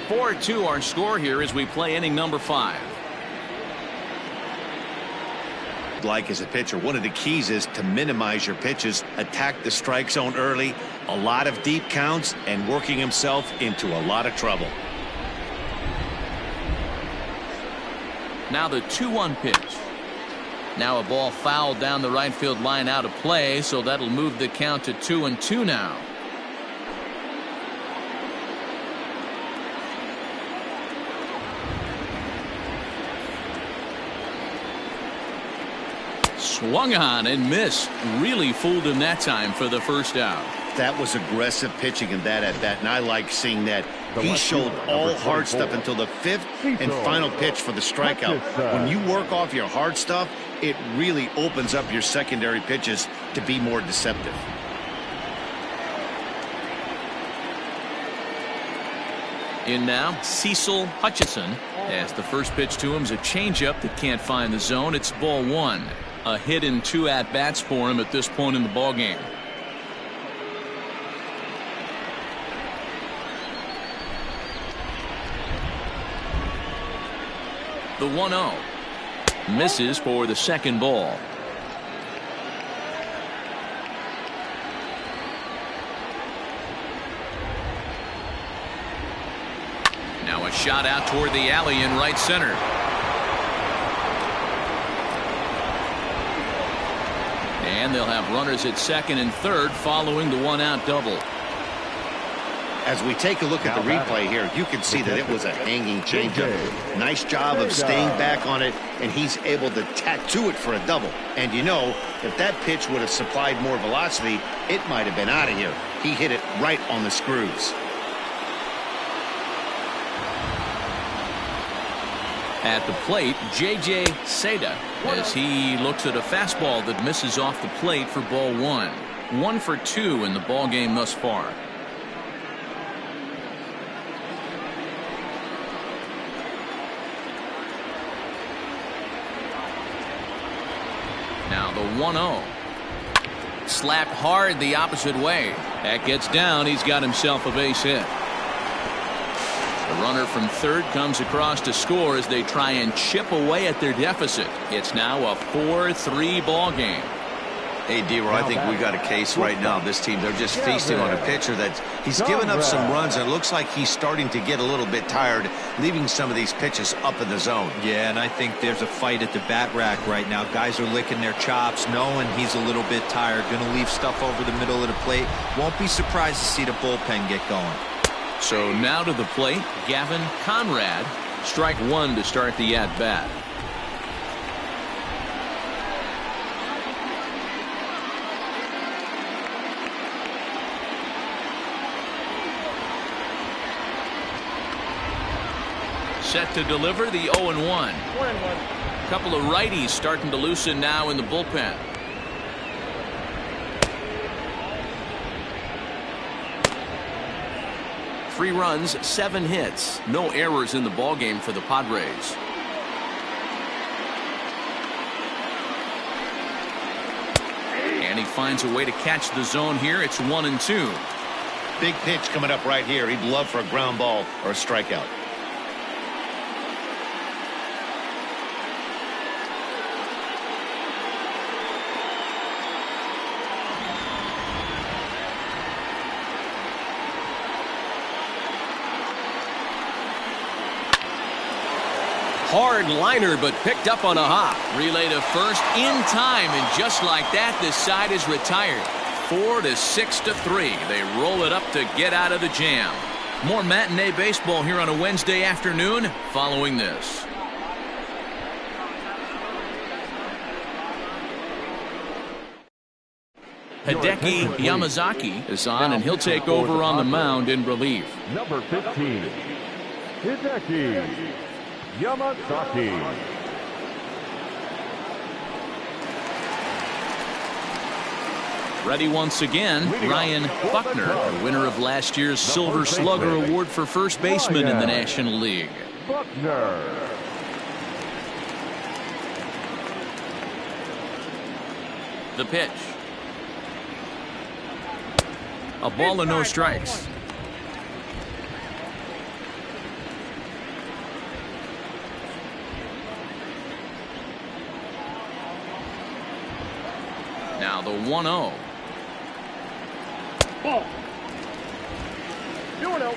Speaker 1: 4-2 our score here as we play inning number 5.
Speaker 2: Like as a pitcher, one of the keys is to minimize your pitches, attack the strike zone early, a lot of deep counts, and working himself into a lot of trouble.
Speaker 1: Now the 2-1 pitch. Now a ball fouled down the right field line out of play, so that'll move the count to 2-2 now. Swung on and missed. Really fooled him that time for the first out.
Speaker 2: That was aggressive pitching in that at bat, and I like seeing that. He showed all hard stuff until the 5th and final pitch for the strikeout. When you work off your hard stuff, it really opens up your secondary pitches to be more deceptive.
Speaker 1: In now, Cecil Hutchison, as the first pitch to him is a changeup that can't find the zone. It's ball 1. A hit in 2 at-bats for him at this point in the ballgame. The 1-0. Misses for the second ball. Now a shot out toward the alley in right center. And they'll have runners at second and third following the 1-out double.
Speaker 2: As we take a look at the replay here, you can see that it was a hanging changeup. Nice job of staying back on it, and he's able to tattoo it for a double. And you know, if that pitch would have supplied more velocity, it might have been out of here. He hit it right on the screws.
Speaker 1: At the plate, J.J. Seda, as he looks at a fastball that misses off the plate for ball 1. 1 for 2 in the ball game thus far. Now the 1-0. Slapped hard the opposite way. That gets down. He's got himself a base hit. The runner from third comes across to score as they try and chip away at their deficit. It's now a 4-3 ball game.
Speaker 3: Hey, D-Roy, I think we got a case right now. This team, they're just feasting on a pitcher that he's given up some runs, and it looks like he's starting to get a little bit tired, leaving some of these pitches up in the zone.
Speaker 7: Yeah, and I think there's a fight at the bat rack right now. Guys are licking their chops, knowing he's a little bit tired, going to leave stuff over the middle of the plate. Won't be surprised to see the bullpen get going.
Speaker 1: So now to the plate, Gavin Conrad. Strike 1 to start the at-bat. Set to deliver the 0-1. A couple of righties starting to loosen now in the bullpen. Three runs, 7 hits, no errors in the ballgame for the Padres. And he finds a way to catch the zone here. It's 1-2.
Speaker 2: Big pitch coming up right here. He'd love for a ground ball or a strikeout.
Speaker 1: Hard liner, but picked up on a hop. Relay to first in time, and just like that, this side is retired. 4-6-3. They roll it up to get out of the jam. More matinee baseball here on a Wednesday afternoon following this. Hideki Yamazaki is on, and he'll take over on the mound in relief.
Speaker 4: Number 15, Hideki Yamazaki.
Speaker 1: Ready once again, Ryan Buckner, the winner of last year's Silver Slugger Award for first baseman in the National League.
Speaker 4: Buckner.
Speaker 1: The pitch. A ball and no strikes. Now the 1-0.
Speaker 6: Ball. 2-0.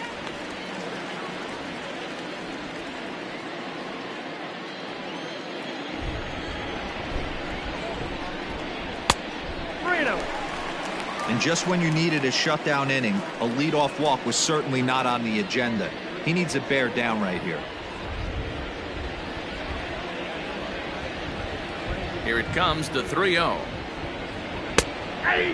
Speaker 3: And just when you needed a shutdown inning, a leadoff walk was certainly not on the agenda. He needs to bear down right here.
Speaker 1: Here it comes, the 3-0.
Speaker 6: Hey.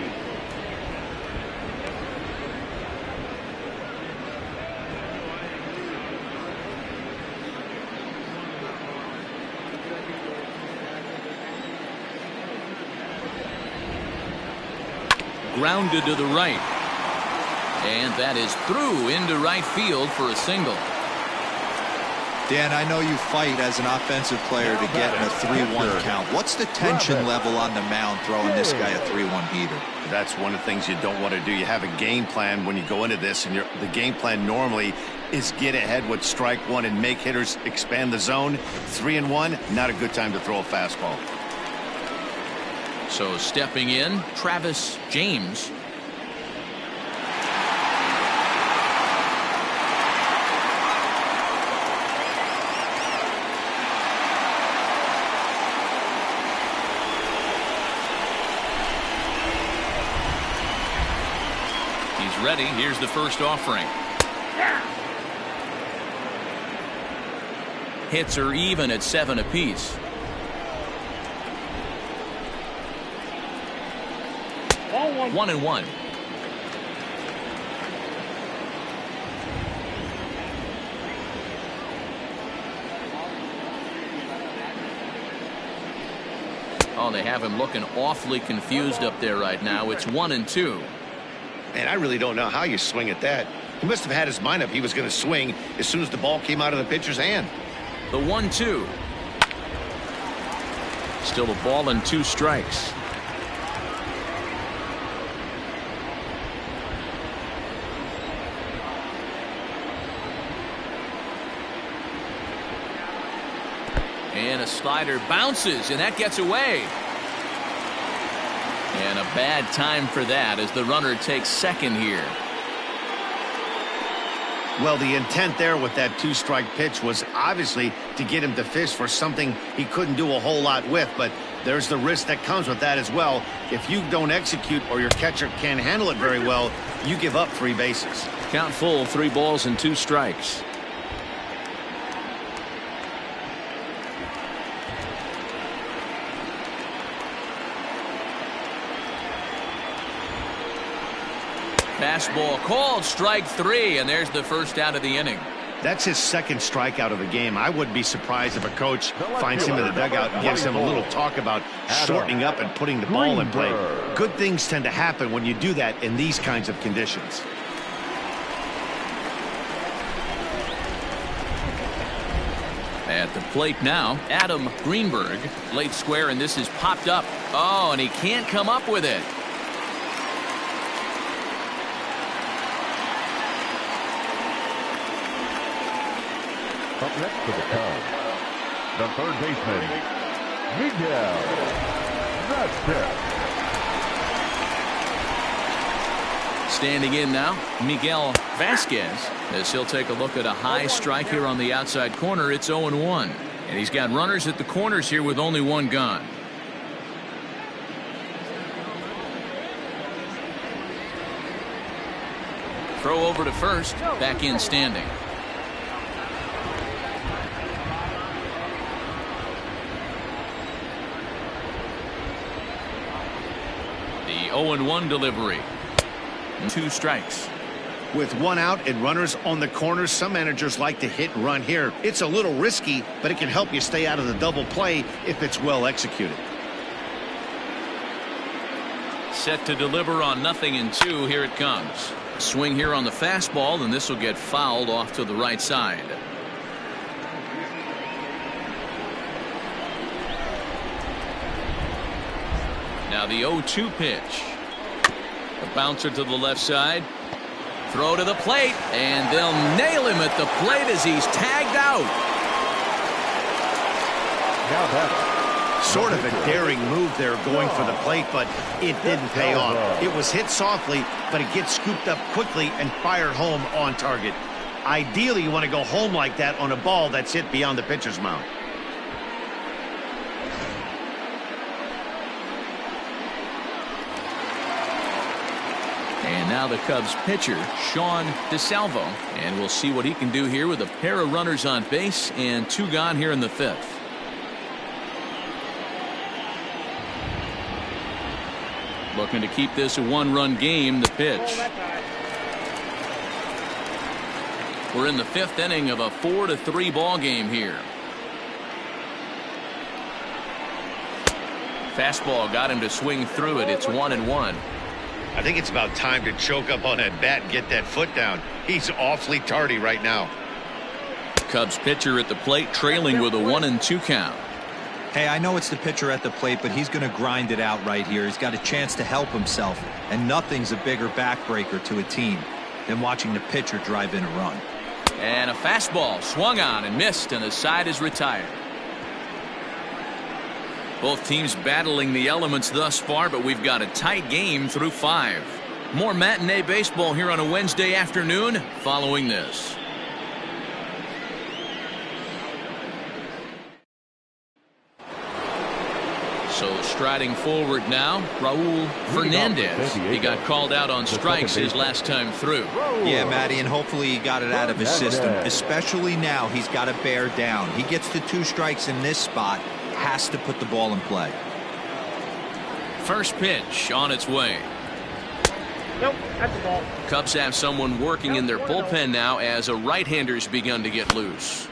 Speaker 1: Grounded to the right. And that is through into right field for a single.
Speaker 3: Dan, I know you fight as an offensive player to get in a 3-1 count. What's the tension level on the mound throwing this guy a 3-1 heater?
Speaker 2: That's one of the things you don't want to do. You have a game plan when you go into this, and the game plan normally is get ahead with strike one and make hitters expand the zone. 3-1, not a good time to throw a fastball.
Speaker 1: So stepping in, Travis James. He's ready. Here's the first offering. Hits are even at 7 apiece. 1-1. Oh, they have him looking awfully confused up there right now. It's 1-2.
Speaker 2: Man, I really don't know how you swing at that. He must have had his mind up he was going to swing as soon as the ball came out of the pitcher's hand.
Speaker 1: The 1-2. Still a ball and 2 strikes. And a slider bounces, and that gets away. And a bad time for that as the runner takes second here.
Speaker 2: Well, the intent there with that 2-strike pitch was obviously to get him to fish for something he couldn't do a whole lot with, but there's the risk that comes with that as well. If you don't execute or your catcher can't handle it very well, you give up 3 bases.
Speaker 1: Count full, 3 balls and 2 strikes. Fastball called, strike 3, and there's the first out of the inning.
Speaker 2: That's his second strikeout of the game. I wouldn't be surprised if a coach finds him in the dugout and gives him a little talk about shortening up and putting the ball in play. Good things tend to happen when you do that in these kinds of conditions.
Speaker 1: At the plate now, Adam Greenberg. Late square, and this is popped up. Oh, and he can't come up with it.
Speaker 4: Up next for the Cubs, the third baseman, Miguel Vasquez.
Speaker 1: Standing in now, Miguel Vasquez, as he'll take a look at a high strike here on the outside corner. It's 0-1, and he's got runners at the corners here with only 1 gone. Throw over to first, back in standing. The 0-1 delivery. 2 strikes.
Speaker 2: With 1 out and runners on the corners, some managers like to hit and run here. It's a little risky, but it can help you stay out of the double play if it's well executed.
Speaker 1: Set to deliver on 0-2. Here it comes. Swing here on the fastball, and this will get fouled off to the right side. Now the 0-2 pitch. A bouncer to the left side. Throw to the plate, and they'll nail him at the plate as he's tagged out.
Speaker 4: Now that
Speaker 2: sort of a daring move there going for the plate, but it didn't pay off. It was hit softly, but it gets scooped up quickly and fired home on target. Ideally, you want to go home like that on a ball that's hit beyond the pitcher's mound.
Speaker 1: And now the Cubs pitcher, Sean DeSalvo. And we'll see what he can do here with a pair of runners on base and 2 gone here in the 5th. Looking to keep this a 1-run game. The pitch. We're in the 5th inning of a 4-3 ball game here. Fastball got him to swing through it. It's 1-1.
Speaker 2: I think it's about time to choke up on that bat and get that foot down. He's awfully tardy right now.
Speaker 1: Cubs pitcher at the plate, trailing with a 1-2 count.
Speaker 7: Hey, I know it's the pitcher at the plate, but he's going to grind it out right here. He's got a chance to help himself, and nothing's a bigger backbreaker to a team than watching the pitcher drive in a run.
Speaker 1: And a fastball swung on and missed, and the side is retired. Both teams battling the elements thus far, but we've got a tight game through 5. More matinee baseball here on a Wednesday afternoon following this. So striding forward now, Raul Fernandez. He got called out on strikes his last time through.
Speaker 7: Yeah, Matty, and hopefully he got it out of his system. Especially now, he's got to bear down. He gets the 2 strikes in this spot. Has to put the ball in play.
Speaker 1: First pitch on its way.
Speaker 6: Nope, that's the ball.
Speaker 1: Cubs have someone working in their bullpen now as a right-hander's begun to get loose.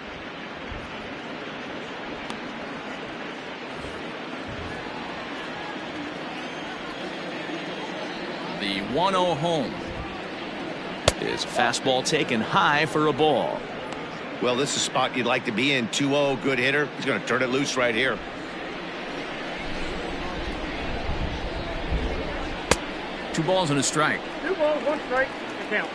Speaker 1: The 1-0 home. Is fastball taken high for a ball.
Speaker 2: Well, this is a spot you'd like to be in. 2-0, good hitter. He's going to turn it loose right here.
Speaker 1: Two balls and a strike.
Speaker 6: 2 balls, 1 strike. The count.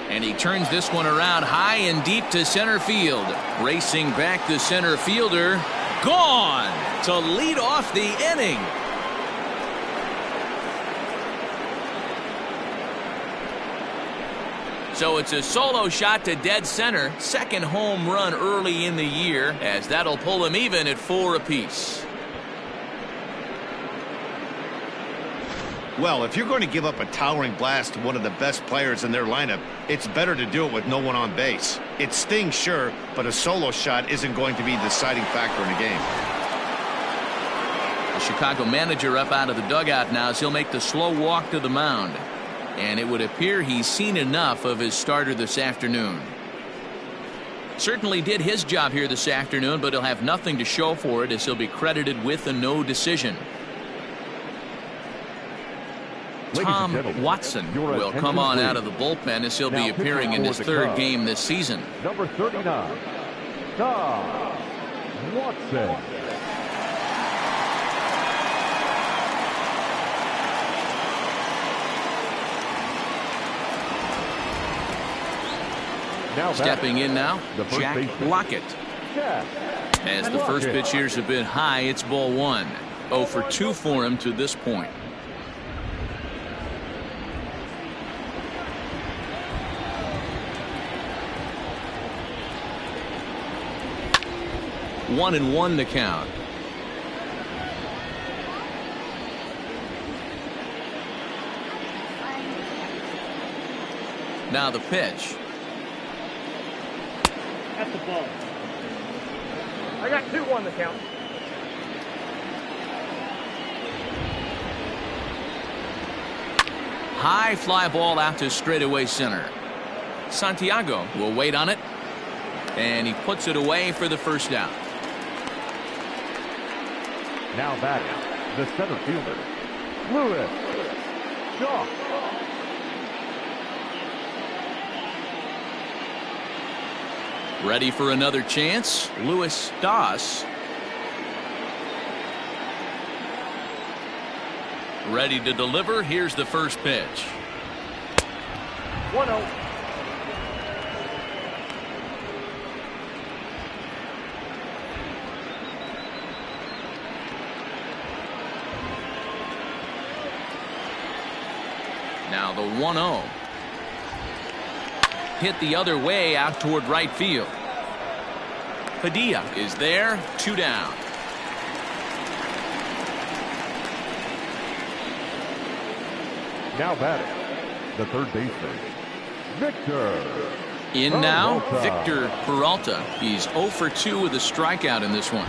Speaker 1: And he turns this one around high and deep to center field. Racing back the center fielder. Gone to lead off the inning. So it's a solo shot to dead center. Second home run early in the year, as that'll pull him even at 4 apiece.
Speaker 2: Well, if you're going to give up a towering blast to one of the best players in their lineup, it's better to do it with no one on base. It stings, sure, but a solo shot isn't going to be the deciding factor in a game.
Speaker 1: The Chicago manager up out of the dugout now as he'll make the slow walk to the mound. And it would appear he's seen enough of his starter this afternoon. Certainly did his job here this afternoon, but he'll have nothing to show for it as he'll be credited with a no decision. Tom Watson will come on out of the bullpen as he'll be appearing in his 3rd game this season.
Speaker 4: Number 39, Tom Watson.
Speaker 1: Stepping in now, Jack Lockett. As the first pitch here's a bit high, it's ball 1. 0 for 2 for him to this point. One and 1 to count. Now the pitch.
Speaker 6: That's the ball. I got 2-1 the count.
Speaker 1: High fly ball out to straightaway center. Santiago will wait on it. And he puts it away for the first out.
Speaker 4: Now batting, the center fielder, Lewis Shaw.
Speaker 1: Ready for another chance, Lewis Doss. Ready to deliver. Here's the first pitch.
Speaker 6: 1-0.
Speaker 1: Now the 1-0. Hit the other way out toward right field. Padilla is there, 2 down.
Speaker 4: Now batting, the third baseman, Victor.
Speaker 1: In now,
Speaker 4: Peralta.
Speaker 1: Victor Peralta. He's 0 for 2 with a strikeout in this one.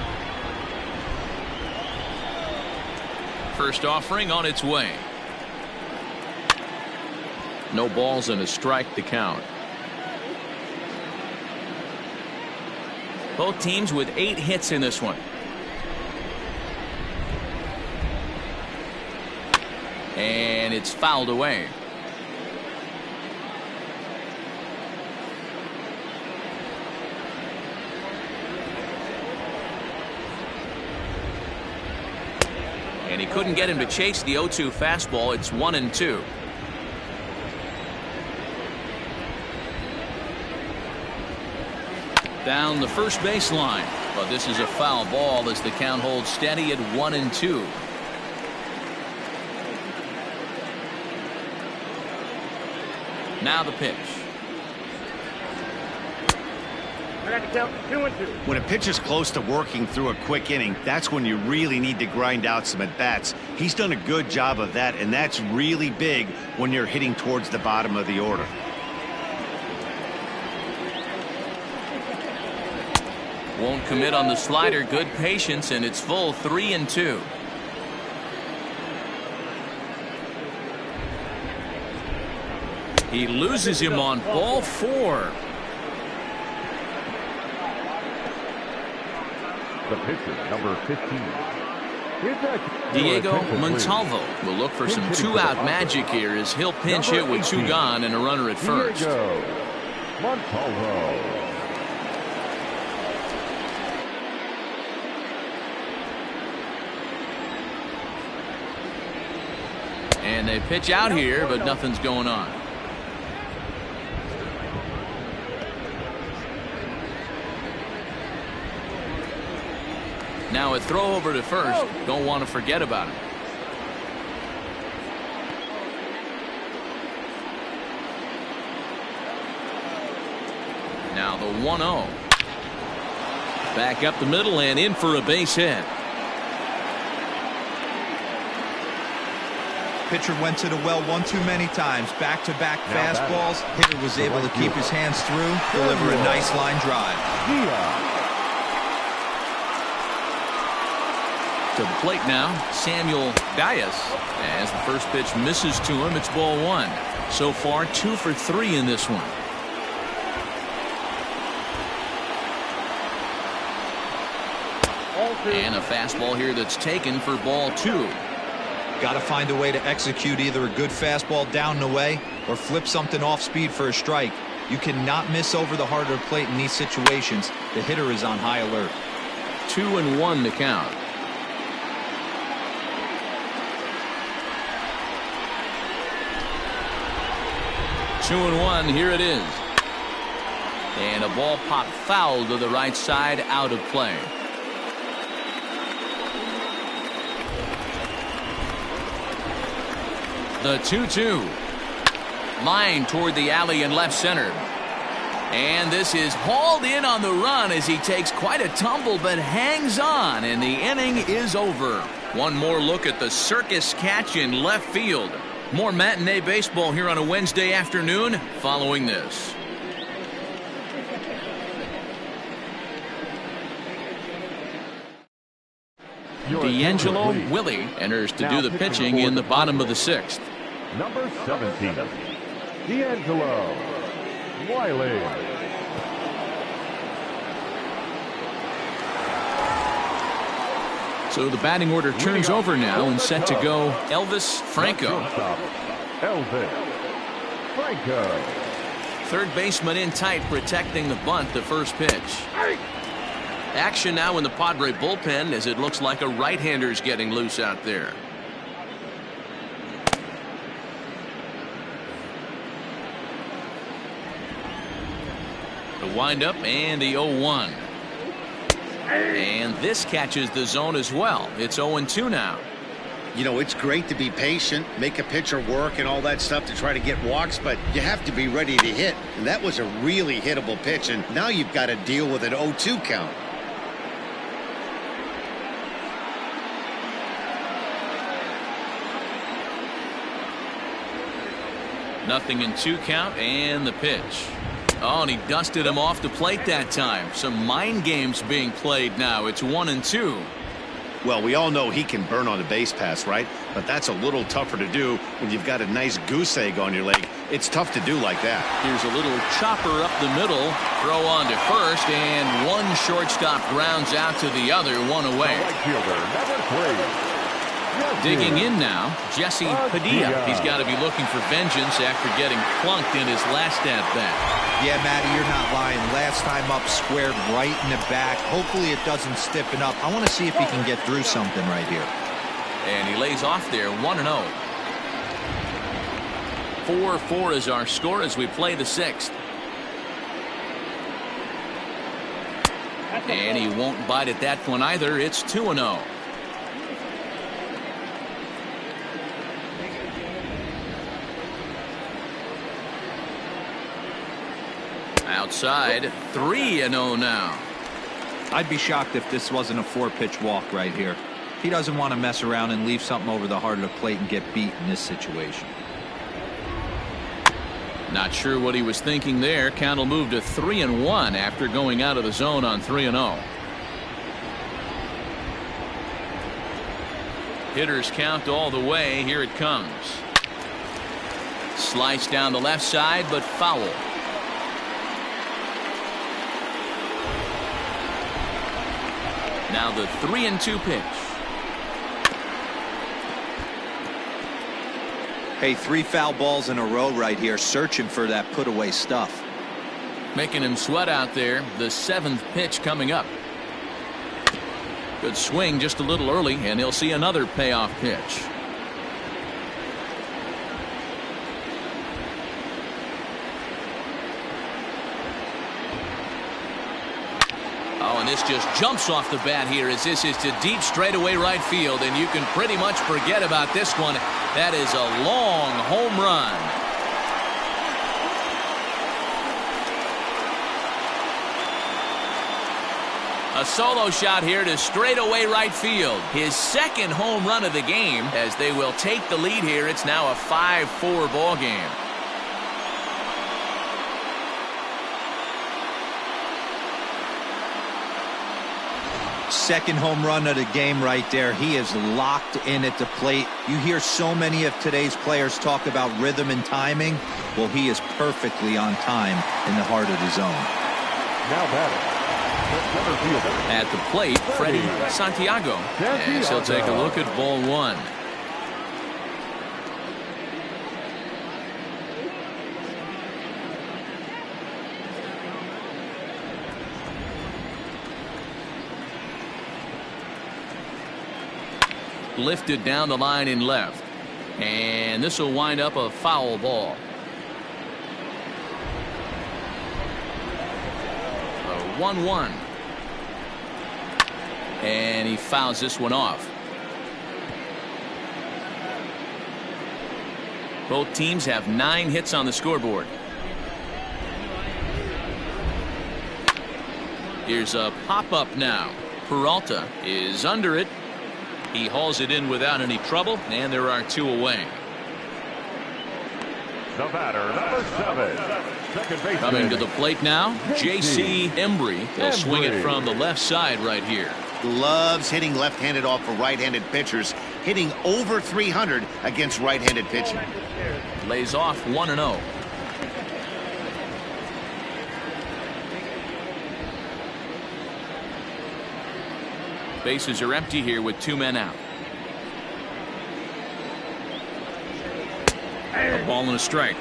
Speaker 1: First offering on its way. No balls and a strike to count. Both teams with 8 hits in this one. And it's fouled away. And he couldn't get him to chase the 0-2 fastball. It's 1-2. Down the first baseline, but this is a foul ball as the count holds steady at 1-2. Now the pitch.
Speaker 6: I got to count 2-2.
Speaker 2: When a pitcher's close to working through a quick inning, that's when you really need to grind out some at-bats. He's done a good job of that, and that's really big when you're hitting towards the bottom of the order.
Speaker 1: Won't commit on the slider. Good patience, and it's full 3-2. He loses him on ball 4.
Speaker 4: The pitcher, number 15.
Speaker 1: Diego Montalvo will look for some 2-out magic here as he'll pinch hit with 2 gone and a runner at first.
Speaker 4: Diego Montalvo.
Speaker 1: And they pitch out here, but nothing's going on. Now a throw over to first. Don't want to forget about him. Now the 1-0. Back up the middle and in for a base hit.
Speaker 7: Pitcher went to the well one too many times. Back-to-back fastballs. Hitter was able to keep his hands through, deliver a nice line drive.
Speaker 1: To the plate now, Samuel Dias. As the first pitch misses to him, it's ball 1. So far, 2 for 3 in this one. And a fastball here that's taken for ball 2.
Speaker 7: Got to find a way to execute either a good fastball down and away or flip something off speed for a strike. You cannot miss over the heart of the plate in these situations. The hitter is on high alert.
Speaker 1: 2-1 to count. Two and 1, here it is. And a ball popped foul to the right side, out of play. The 2-2. Line toward the alley in left center. And this is hauled in on the run as he takes quite a tumble but hangs on, and the inning is over. One more look at the circus catch in left field. More matinee baseball here on a Wednesday afternoon following this. D'Angelo Willie enters to do the pitching in the bottom of the 6th.
Speaker 4: Number 17, D'Angelo Wiley.
Speaker 1: So the batting order turns over now and set to go Elvis Franco.
Speaker 4: Elvis Franco.
Speaker 1: Third baseman in tight, protecting the bunt, the first pitch. Action now in the Padre bullpen as it looks like a right-hander's getting loose out there. The windup and the 0-1. And this catches the zone as well. It's 0-2 now.
Speaker 2: You know, it's great to be patient, make a pitcher work and all that stuff to try to get walks, but you have to be ready to hit. And that was a really hittable pitch, and now you've got to deal with an 0-2 count.
Speaker 1: Nothing in 2 count, and the pitch. Oh, and he dusted him off the plate that time. Some mind games being played now. It's 1-2.
Speaker 2: Well, we all know he can burn on a base pass, right? But that's a little tougher to do when you've got a nice goose egg on your leg. It's tough to do like that.
Speaker 1: Here's a little chopper up the middle. Throw on to first, and one shortstop grounds out to the other, one away.
Speaker 4: Right fielder, number 3.
Speaker 1: Digging in now, Jesse Padilla. He's got to be looking for vengeance after getting plunked in his last at-bat.
Speaker 7: Yeah, Matty, you're not lying. Last time up, squared right in the back. Hopefully it doesn't stiffen up. I want to see if he can get through something right here.
Speaker 1: And he lays off there, 1-0. 4-4 is our score as we play the 6th. And he won't bite at that one either. It's 2-0. Outside, 3-0 now.
Speaker 7: I'd be shocked if this wasn't a 4-pitch walk right here. He doesn't want to mess around and leave something over the heart of the plate and get beat in this situation.
Speaker 1: Not sure what he was thinking there. Count will move to 3-1 after going out of the zone on 3-0. Hitters count all the way. Here it comes. Slice down the left side, but foul. Now the 3-2 pitch.
Speaker 7: Hey, 3 foul balls in a row right here, searching for that put away stuff.
Speaker 1: Making him sweat out there. The 7th pitch coming up. Good swing just a little early, and he'll see another payoff pitch. Oh, and this just jumps off the bat here as this is to deep straightaway right field, and you can pretty much forget about this one. That is a long home run. A solo shot here to straightaway right field. His 2nd home run of the game as they will take the lead here. It's now a 5-4 ball game.
Speaker 7: Second home run of the game right there. He is locked in at the plate. You hear so many of today's players talk about rhythm and timing. Well, he is perfectly on time in the heart of the zone.
Speaker 4: Now batting.
Speaker 1: At the plate, Freddie Santiago. As he'll take a look at ball 1. Lifted down the line in left, and this will wind up a foul ball. 1-1, and he fouls this one off. Both teams have 9 hits on the scoreboard. Here's a pop-up now. Peralta is under it. He hauls it in without any trouble, and there are 2 away.
Speaker 4: The batter, number 7, second baseman.
Speaker 1: Coming to the plate now, J.C. Embry. He'll swing it from the left side right here.
Speaker 2: Loves hitting left-handed off of right-handed pitchers, hitting over 300 against right-handed pitching.
Speaker 1: Lays off 1-0. Bases are empty here with 2 men out. A ball and a strike.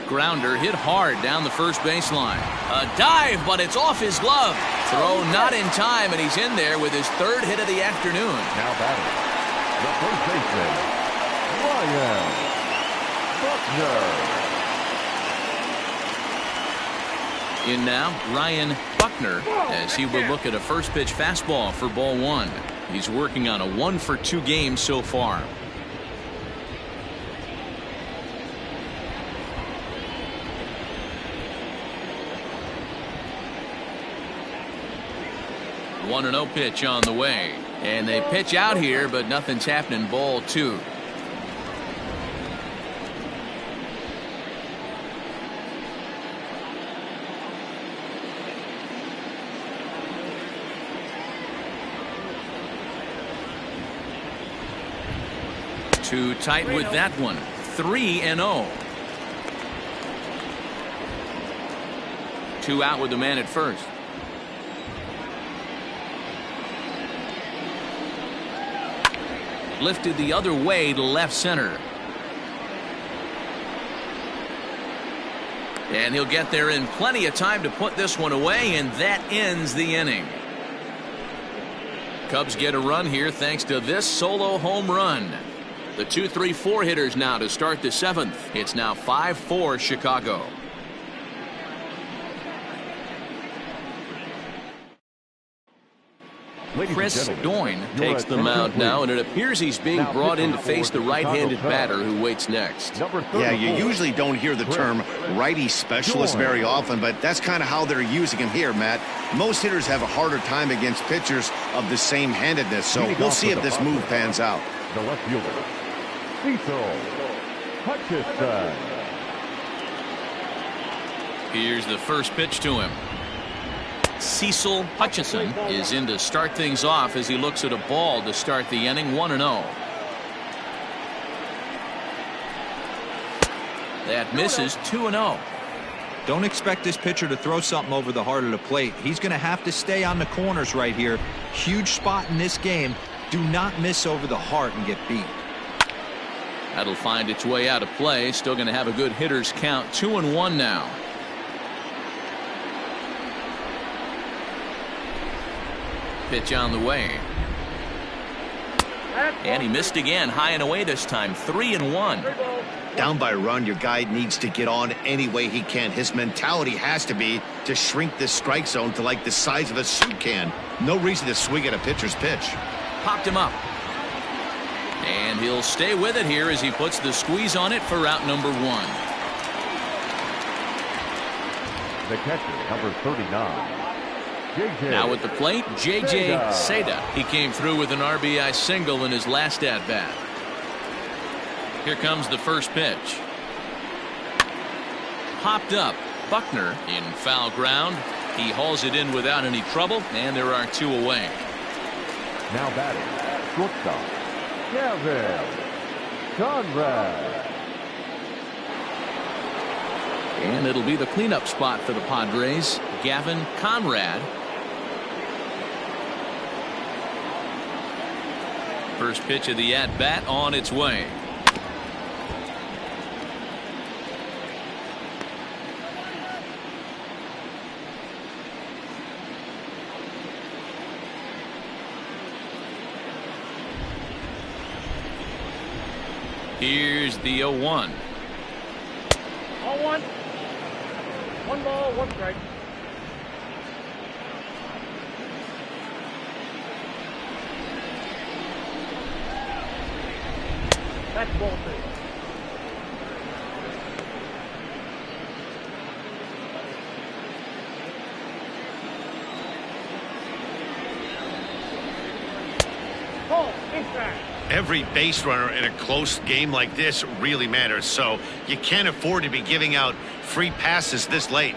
Speaker 1: Grounder hit hard down the first baseline. A dive, but it's off his glove. Throw not in time, and he's in there with his 3rd hit of the afternoon.
Speaker 4: Now batting, the first baseman, Ryan Buckner.
Speaker 1: In now, Ryan Buckner, as he will look at a first pitch fastball for ball one. He's working on a 1-for-2 game so far. One 1-0 pitch on the way, and they pitch out here, but nothing's happening. Ball two. Too tight with that one. 3-0. 2 out with the man at first. Lifted the other way to left center. And he'll get there in plenty of time to put this one away, and that ends the inning. Cubs get a run here thanks to this solo home run. The 2-3-4 hitters now to start the 7th. It's now 5-4 Chicago. Chris Doyne takes the mound now, and it appears he's being brought in to face the right-handed batter who waits next.
Speaker 2: Yeah, you usually don't hear the term righty specialist very often, but that's kind of how they're using him here, Matt. Most hitters have a harder time against pitchers of the same handedness, so we'll see if this move pans out.
Speaker 4: The left fielder, Cecil Hutchinson.
Speaker 1: Here's the first pitch to him. Cecil Hutchinson is in to start things off as he looks at a ball to start the inning. 1-0. That misses. 2-0.
Speaker 7: Don't expect this pitcher to throw something over the heart of the plate. He's going to have to stay on the corners right here. Huge spot in this game. Do not miss over the heart and get beat.
Speaker 1: That'll find its way out of play. Still going to have a good hitter's count. 2-1 now. Pitch on the way. And he missed again. High and away this time. 3-1.
Speaker 2: Down by a run, your guy needs to get on any way he can. His mentality has to be to shrink this strike zone to like the size of a soup can. No reason to swing at a pitcher's pitch.
Speaker 1: Popped him up. And he'll stay with it here as he puts the squeeze on it for out number 1.
Speaker 4: The catcher, number 39.
Speaker 1: Now at the plate, J.J. Seda. He came through with an RBI single in his last at-bat. Here comes the first pitch. Popped up. Buckner in foul ground. He hauls it in without any trouble, and there are 2 away.
Speaker 4: Now batting, shortstop, Gavin Conrad.
Speaker 1: And it'll be the cleanup spot for the Padres. Gavin Conrad. First pitch of the at-bat on its way. Here's the 0-1.
Speaker 6: 0-1. 1 ball, 1 strike. That's ball 2. Ball, inside.
Speaker 2: Every base runner in a close game like this really matters, so you can't afford to be giving out free passes this late.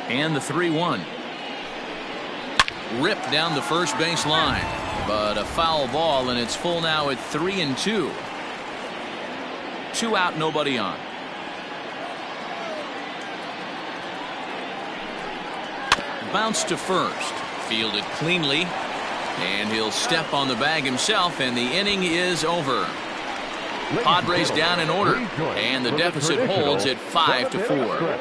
Speaker 1: And the 3-1. Ripped down the first base line, but a foul ball, and it's full now at 3-2. 2 out, nobody on. Bounce to first. Fielded cleanly. And he'll step on the bag himself, and the inning is over. Padres down in order, and the deficit holds at 5-4.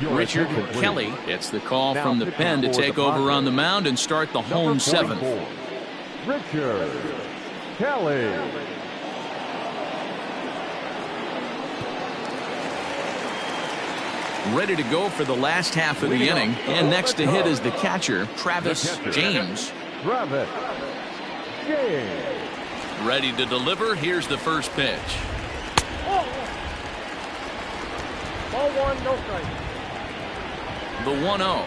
Speaker 1: Richard Kelly gets the call from the pen to take over on the mound and start the home seventh.
Speaker 4: Richard Kelly.
Speaker 1: Ready to go for the last half of the inning, and next to hit is the catcher, Travis James.
Speaker 4: Travis James.
Speaker 1: Ready to deliver. Here's the first pitch.
Speaker 6: Ball one, no strike.
Speaker 1: The 1-0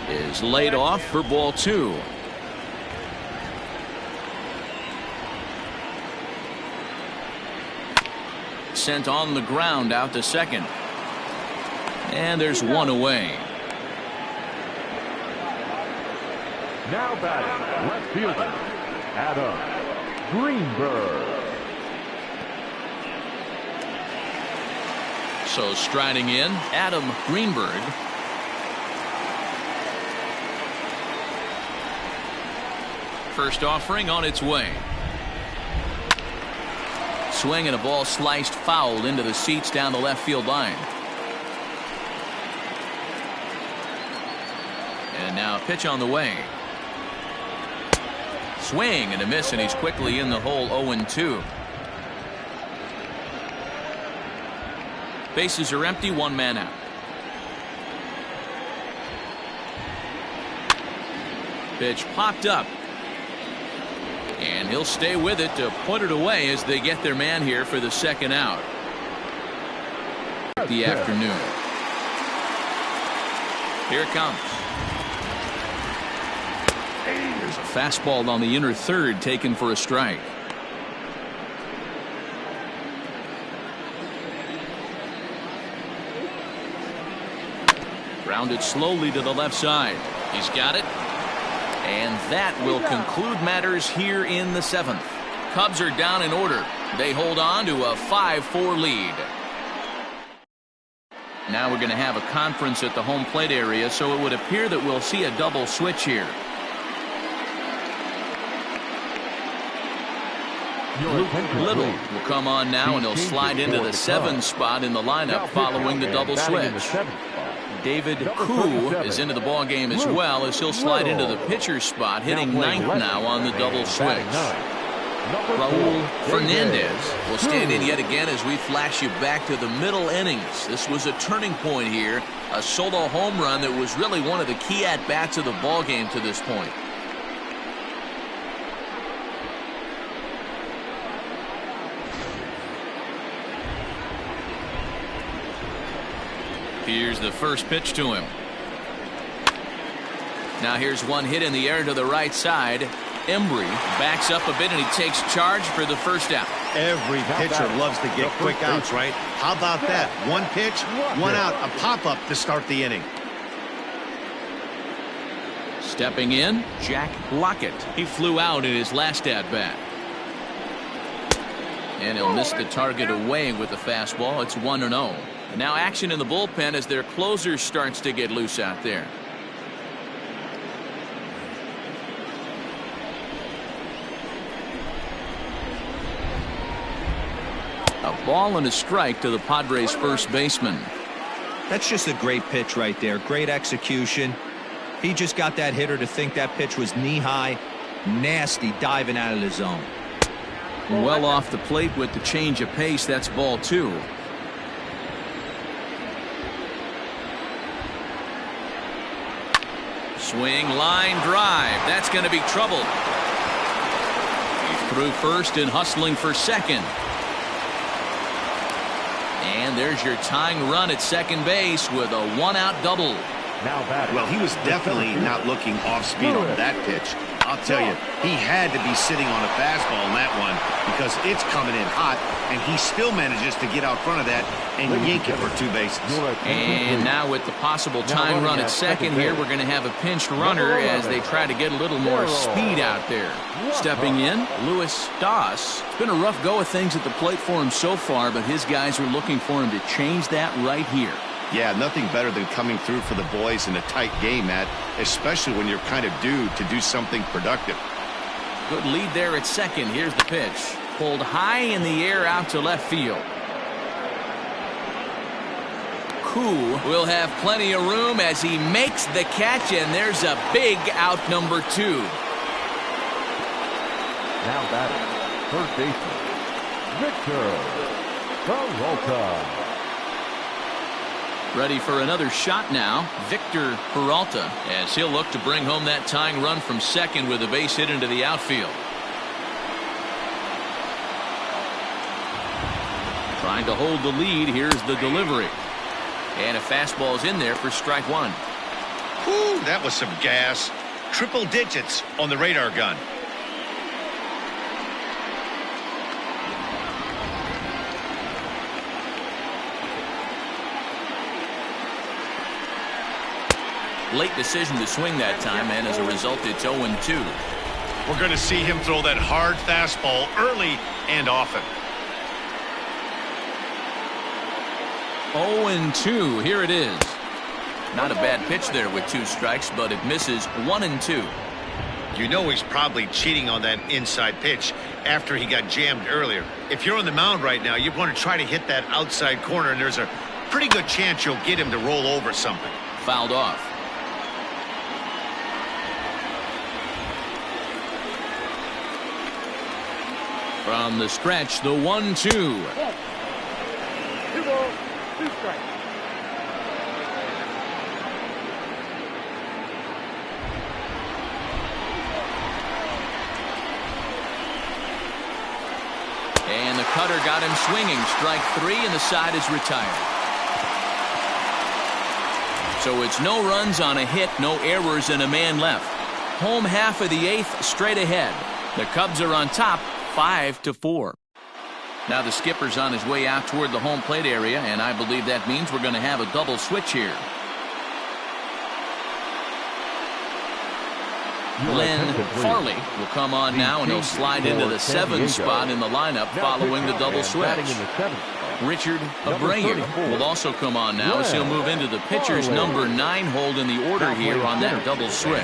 Speaker 1: is laid off for ball two. Sent on the ground out to second. And there's one away.
Speaker 4: Now batting, left fielder, Adam Greenberg.
Speaker 1: So striding in, Adam Greenberg. First offering on its way. Swing and a ball sliced foul into the seats down the left field line. And now a pitch on the way. Swing and a miss, and he's quickly in the hole. 0-2. Bases are empty, one man out. Pitch popped up. And he'll stay with it to put it away as they get their man here for the second out. The afternoon. Here it comes. There's a fastball on the inner third taken for a strike. Rounded slowly to the left side. He's got it. And that will conclude matters here in the seventh. Cubs are down in order. They hold on to a 5-4 lead. Now we're going to have a conference at the home plate area, so it would appear that we'll see a double switch here. Luke Little will come on now, and he'll slide into the 7 spot in the lineup following the double switch. David Koo is into the ball game as well, as he'll slide into the pitcher spot, hitting 9th now on the double switch. Raul Fernandez will stand in yet again as we flash you back to the middle innings. This was a turning point here, a solo home run that was really one of the key at-bats of the ball game to this point. Here's the first pitch to him. Now here's one hit in the air to the right side. Embry backs up a bit, and he takes charge for the first out.
Speaker 2: Every pitcher loves to get quick outs, right? How about that? One pitch, one out, a pop-up to start the inning.
Speaker 1: Stepping in, Jack Lockett. He flew out in his last at-bat. And he'll miss the target away with the fastball. It's 1-0. Now action in the bullpen as their closer starts to get loose out there. A ball and a strike to the Padres first baseman.
Speaker 7: That's just a great pitch right there. Great execution. He just got that hitter to think that pitch was knee-high. Nasty diving out of the zone.
Speaker 1: Well off the plate with the change of pace. That's ball 2. Swing, line drive. That's going to be trouble. He's through first and hustling for second. And there's your tying run at second base with a 1-out double.
Speaker 2: Well, he was definitely not looking off speed on that pitch. I'll tell you, he had to be sitting on a fastball in that one because it's coming in hot, and he still manages to get out front of that and yank it for 2 bases.
Speaker 1: And now with the possible tying run at second here, we're going to have a pinched runner as they try to get a little more speed out there. Stepping in, Luis Doss. It's been a rough go of things at the plate for him so far, but his guys are looking for him to change that right here.
Speaker 2: Yeah, nothing better than coming through for the boys in a tight game, Matt, especially when you're kind of due to do something productive.
Speaker 1: Good lead there at second. Here's the pitch. Pulled high in the air out to left field. Koo will have plenty of room as he makes the catch, and there's a big out number 2.
Speaker 4: Now batting, third baseman, Victor Peralta.
Speaker 1: Ready for another shot now, Victor Peralta, as he'll look to bring home that tying run from second with a base hit into the outfield. Trying to hold the lead. Here's the delivery. And a fastball's in there for strike 1.
Speaker 2: Whew, that was some gas. Triple digits on the radar gun.
Speaker 1: Late decision to swing that time, and as a result, it's 0-2.
Speaker 2: We're going to see him throw that hard fastball early and often.
Speaker 1: 0-2. Here it is. Not a bad pitch there with 2 strikes, but it misses 1-2.
Speaker 2: You know he's probably cheating on that inside pitch after he got jammed earlier. If you're on the mound right now, you want to try to hit that outside corner, and there's a pretty good chance you'll get him to roll over something.
Speaker 1: Fouled off. From the stretch, the 1-2.
Speaker 6: 2 balls, 2 strikes.
Speaker 1: And the cutter got him swinging. Strike 3, and the side is retired. So it's no runs on a hit, no errors, and a man left. Home half of the 8th, straight ahead. The Cubs are on top, 5-4. Now the skipper's on his way out toward the home plate area, and I believe that means we're going to have a double switch here. Glenn Farley will come on now, and he'll slide into the 7th spot in the lineup following the double switch. Richard Abreu will also come on now as he'll move into the pitcher's number 9 hold in the order here on that double switch.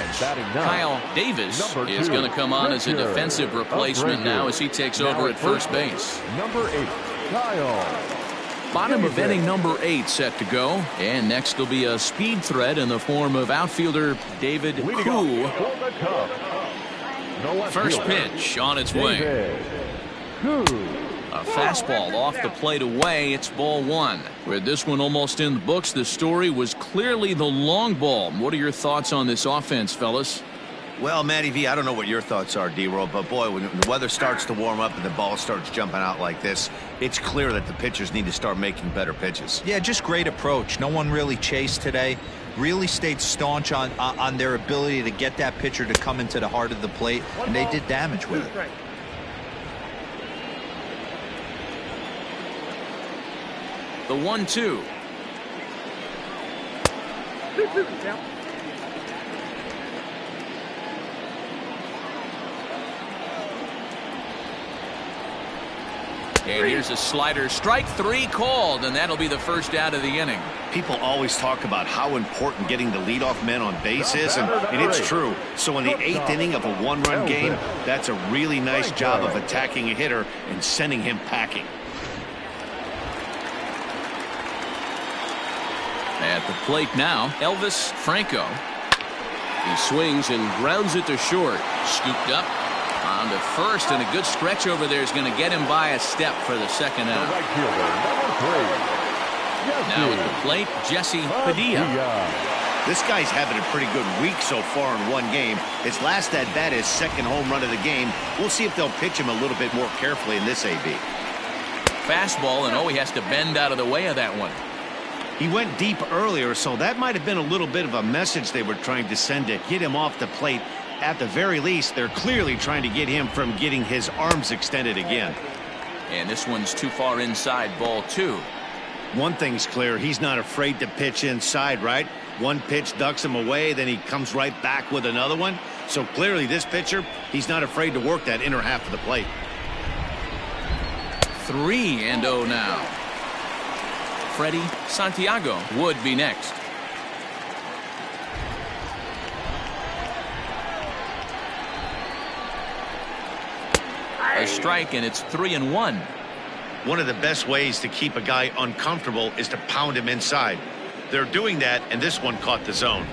Speaker 1: Kyle Davis is going to come on as a defensive replacement now as he takes over at first base.
Speaker 4: Number 8, Kyle.
Speaker 1: Bottom of inning number 8 set to go, and next will be a speed threat in the form of outfielder David Koo. First pitch on its way. A fastball off the plate away. It's ball 1. With this one almost in the books, the story was clearly the long ball. What are your thoughts on this offense, fellas?
Speaker 2: Well, Matty V, I don't know what your thoughts are, D-Roll, but boy, when the weather starts to warm up and the ball starts jumping out like this, it's clear that the pitchers need to start making better pitches.
Speaker 7: Yeah, just great approach. No one really chased today. Really stayed staunch on their ability to get that pitcher to come into the heart of the plate, and they did damage with it.
Speaker 1: The 1-2.
Speaker 6: 2-2 count.
Speaker 1: And here's a slider. Strike 3 called, and that'll be the first out of the inning.
Speaker 2: People always talk about how important getting the leadoff man on base is, and it's true. So in the 8th inning of a 1-run game, that's a really nice job of attacking a hitter and sending him packing.
Speaker 1: At the plate now, Elvis Franco. He swings and grounds it to short. Scooped up on to first, and a good stretch over there is going to get him by a step for the second out. Now at the plate, Jesse Padilla.
Speaker 2: This guy's having a pretty good week so far in one game. His last at bat is second home run of the game. We'll see if they'll pitch him a little bit more carefully in this AB.
Speaker 1: Fastball, and he has to bend out of the way of that one.
Speaker 2: He went deep earlier, so that might have been a little bit of a message they were trying to send to get him off the plate. At the very least, they're clearly trying to get him from getting his arms extended again.
Speaker 1: And this one's too far inside, ball 2.
Speaker 2: One thing's clear, he's not afraid to pitch inside, right? One pitch ducks him away, then he comes right back with another one. So clearly this pitcher, he's not afraid to work that inner half of the plate.
Speaker 1: 3-0 now. Freddie Santiago would be next. A strike, and it's 3-1.
Speaker 2: One of the best ways to keep a guy uncomfortable is to pound him inside. They're doing that, and this one caught the zone.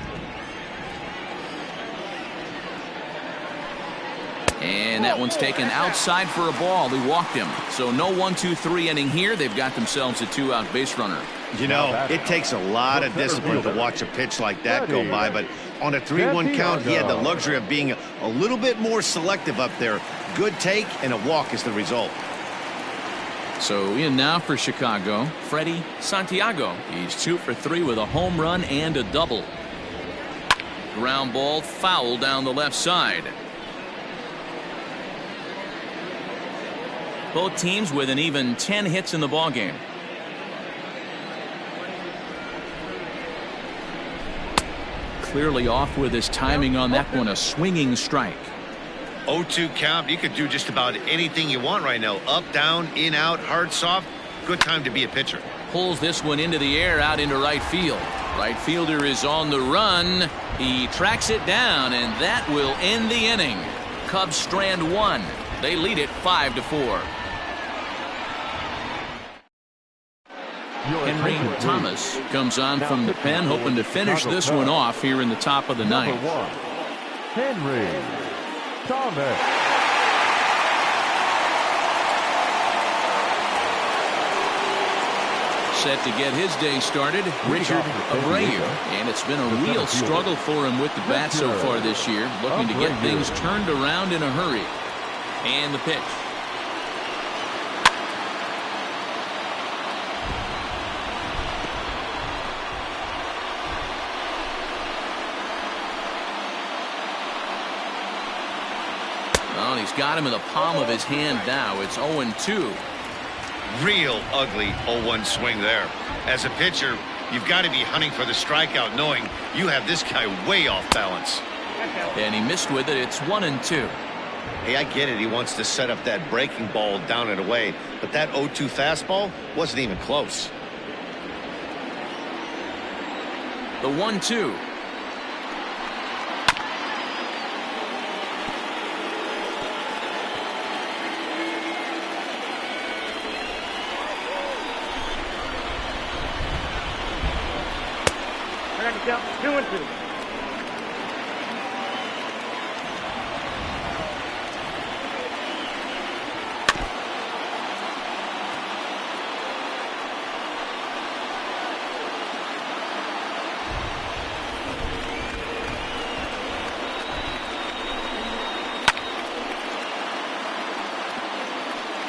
Speaker 1: And that one's taken outside for a ball. He walked him. So no 1-2-3 inning here. They've got themselves a 2-out base runner.
Speaker 2: You know, it takes a lot of discipline to watch a pitch like that go by, but on a 3-1 count, he had the luxury of being a little bit more selective up there. Good take, and a walk is the result.
Speaker 1: So in now for Chicago, Freddie Santiago. He's 2 for 3 with a home run and a double. Ground ball foul down the left side. Both teams with an even 10 hits in the ballgame. Clearly off with his timing on that one, a swinging strike.
Speaker 2: 0-2 count. You could do just about anything you want right now. Up, down, in, out, hard, soft. Good time to be a pitcher.
Speaker 1: Pulls this one into the air out into right field. Right fielder is on the run. He tracks it down, and that will end the inning. Cubs strand 1. They lead it 5-4. Henry Thomas comes on from the pen, hoping to finish this one off here in the top of the ninth.
Speaker 4: Henry Thomas.
Speaker 1: Set to get his day started, Richard Abreu. And it's been a real struggle for him with the bat so far this year, looking to get things turned around in a hurry. And the pitch. Well, he's got him in the palm of his hand now. It's 0-2.
Speaker 2: Real ugly 0-1 swing there. As a pitcher, you've got to be hunting for the strikeout, knowing you have this guy way off balance.
Speaker 1: And he missed with it. It's 1-2.
Speaker 2: Hey, I get it. He wants to set up that breaking ball down and away, but that 0-2 fastball wasn't even close.
Speaker 1: The 1-2.
Speaker 6: Yep, 2-2.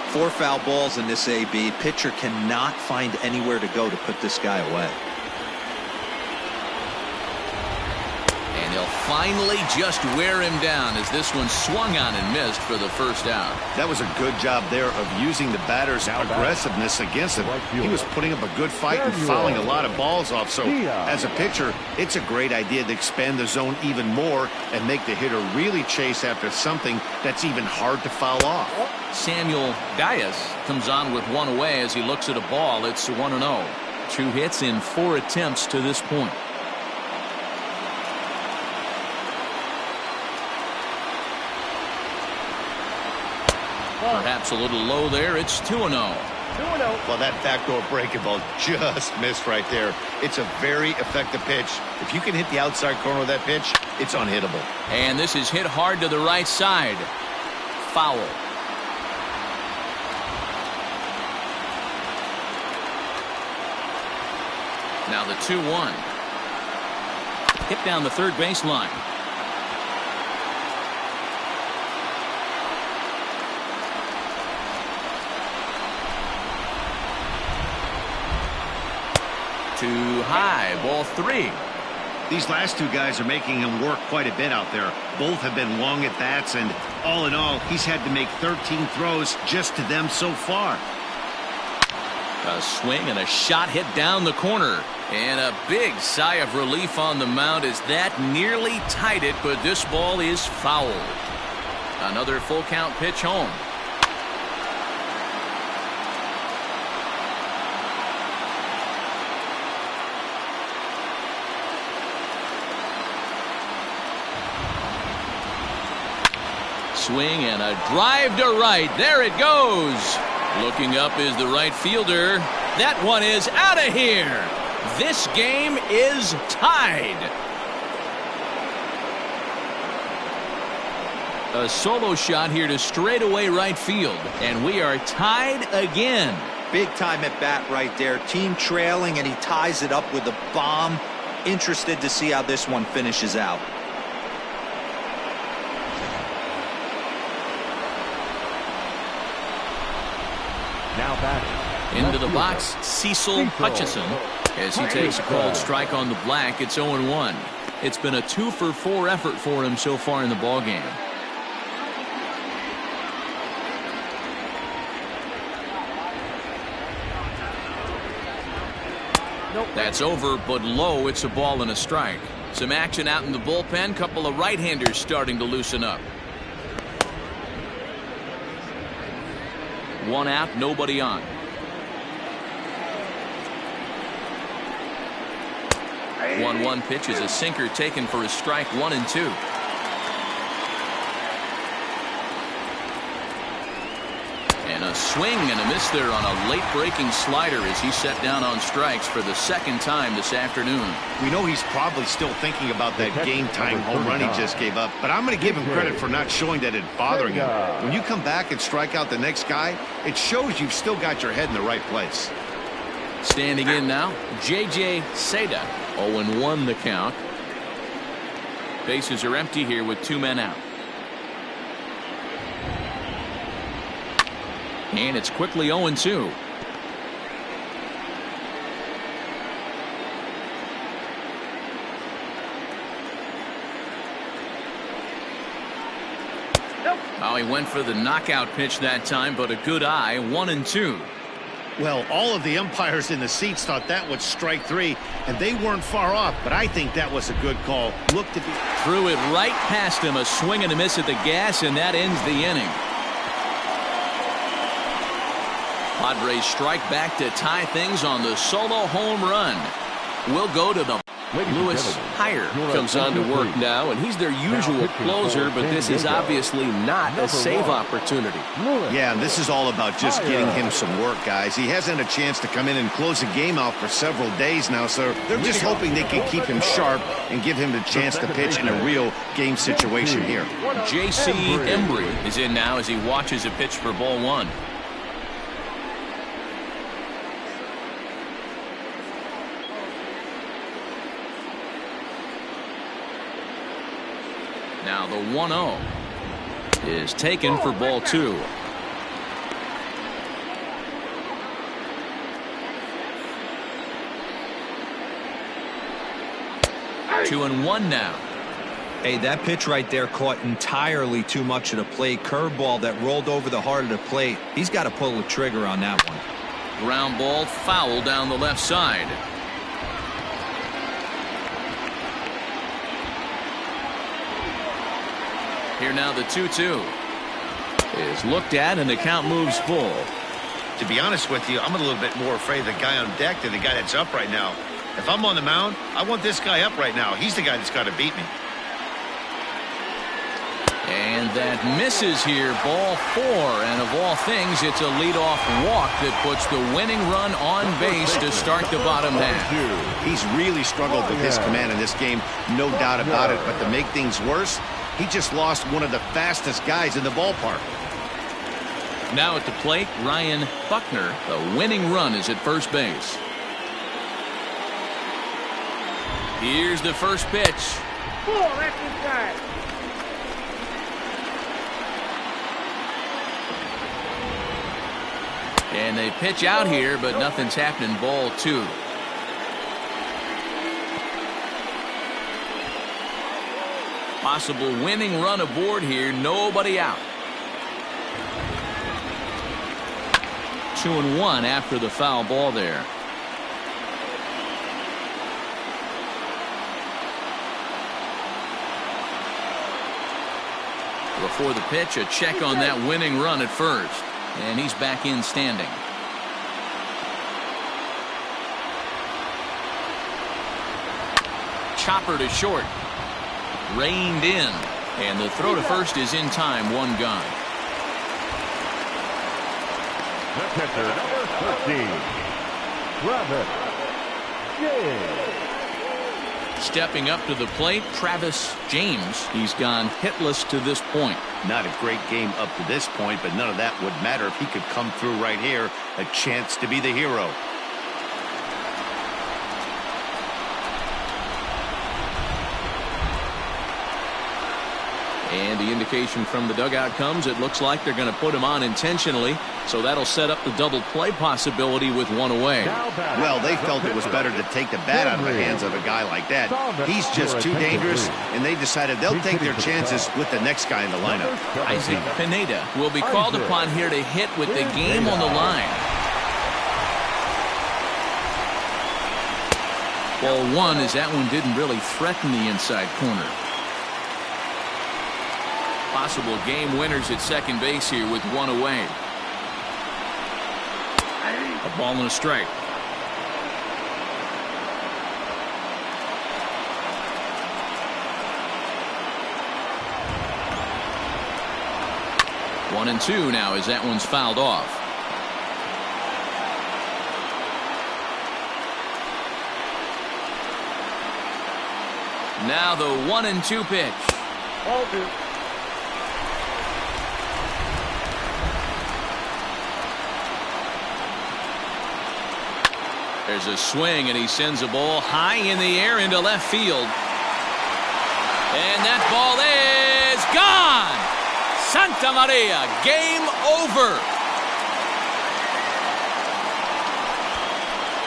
Speaker 7: Four foul balls in this AB. Pitcher cannot find anywhere to go to put this guy away.
Speaker 1: Finally just wear him down as this one swung on and missed for the first out.
Speaker 2: That was a good job there of using the batter's aggressiveness against him. He was putting up a good fight and fouling a lot of balls off. So as a pitcher, it's a great idea to expand the zone even more and make the hitter really chase after something that's even hard to foul off.
Speaker 1: Samuel Dias comes on with one away as he looks at a ball. It's 1-0. 2 hits in 4 attempts to this point. Perhaps a little low there. It's 2-0. 2-0.
Speaker 2: Well, that backdoor breaking ball just missed right there. It's a very effective pitch. If you can hit the outside corner of that pitch, it's unhittable.
Speaker 1: And this is hit hard to the right side. Foul. Now the 2-1. Hit down the third baseline. Too high, ball 3.
Speaker 2: These last two guys are making him work quite a bit out there. Both have been long at bats, and all in all, he's had to make 13 throws just to them so far.
Speaker 1: A swing and a shot hit down the corner. And a big sigh of relief on the mound as that nearly tied it, but this ball is fouled. Another full count pitch home. Swing and a drive to right. There it goes. Looking up is the right fielder. That one is out of here. This game is tied. A solo shot here to straightaway right field, and we are tied again.
Speaker 7: Big time at bat right there. Team trailing, and he ties it up with a bomb. Interested to see how this one finishes out.
Speaker 4: Now batting.
Speaker 1: Into the box, Cecil Hutchison, as he takes a called strike on the black. It's 0-1. It's been a 2-for-4 effort for him so far in the ballgame. That's over, but low. It's a ball and a strike. Some action out in the bullpen. Couple of right-handers starting to loosen up. One out, nobody on.
Speaker 6: Hey.
Speaker 1: 1-1 pitch is a sinker taken for a strike. 1-2. And a swing and a miss there on a late breaking slider as he set down on strikes for the second time this afternoon.
Speaker 2: We know he's probably still thinking about that game-tying home run he just gave up, but I'm going to give him credit for not showing that it's bothering him. When you come back and strike out the next guy, it shows you've still got your head in the right place.
Speaker 1: Standing in now, J.J. Seda. 0-1 the count. Bases are empty here with 2 men out. And it's quickly 0-2. Oh, he went for the knockout pitch that time, but a good eye. 1-2.
Speaker 2: Well, all of the umpires in the seats thought that was strike 3, and they weren't far off, but I think that was a good call. Looked to be
Speaker 1: threw it right past him. A swing and a miss at the gas, and that ends the inning. Padres strike back to tie things on the solo home run. We'll go to the Lewis Hire comes on to work now, and he's their usual closer, but this is obviously not a save opportunity.
Speaker 2: Yeah, and this is all about just getting him some work, guys. He hasn't had a chance to come in and close the game out for several days now, so they're just hoping they can keep him sharp and give him the chance to pitch in a real game situation here.
Speaker 1: J.C. Embry is in now as he watches a pitch for ball 1. Now the 1-0 is taken for ball 2. Two and one now.
Speaker 7: Hey, that pitch right there caught entirely too much of the plate. Curveball that rolled over the heart of the plate. He's got to pull the trigger on that one.
Speaker 1: Ground ball foul down the left side. Here now the 2-2 is looked at, and the count moves full.
Speaker 2: To be honest with you, I'm a little bit more afraid of the guy on deck than the guy that's up right now. If I'm on the mound, I want this guy up right now. He's the guy that's got to beat me.
Speaker 1: And that misses here, ball 4, and of all things, it's a leadoff walk that puts the winning run on base to start the bottom half.
Speaker 2: He's really struggled with his command in this game, no doubt about it, but to make things worse, he just lost one of the fastest guys in the ballpark.
Speaker 1: Now at the plate, Ryan Buckner. The winning run is at first base. Here's the first pitch.
Speaker 6: Ball, that's inside.
Speaker 1: And they pitch out here, but nothing's happening. Ball 2. Possible winning run aboard here. Nobody out. 2-1 after the foul ball there. Before the pitch, a check on that winning run at first. And he's back in standing. Chopper to short. Reined in. And the throw to first is in time. 1 gone.
Speaker 4: The pitcher, number 13, Travis. James.
Speaker 1: Stepping up to the plate, Travis James. He's gone hitless to this point.
Speaker 2: Not a great game up to this point, but none of that would matter if he could come through right here. A chance to be the hero.
Speaker 1: And the indication from the dugout comes, it looks like they're going to put him on intentionally, so that'll set up the double play possibility with one away.
Speaker 2: Well, they felt it was better to take the bat out of the hands of a guy like that. He's just too dangerous, and they decided they'll take their chances with the next guy in the lineup.
Speaker 1: Isaac Pineda will be called upon here to hit with the game on the line. Ball one, as that one didn't really threaten the inside corner. Possible game winners at second base here with one away. A ball and a strike. One and two now as that one's fouled off. Now the 1-2 pitch. There's a swing, and he sends a ball high in the air into left field. And that ball is gone! Santa Maria, game over!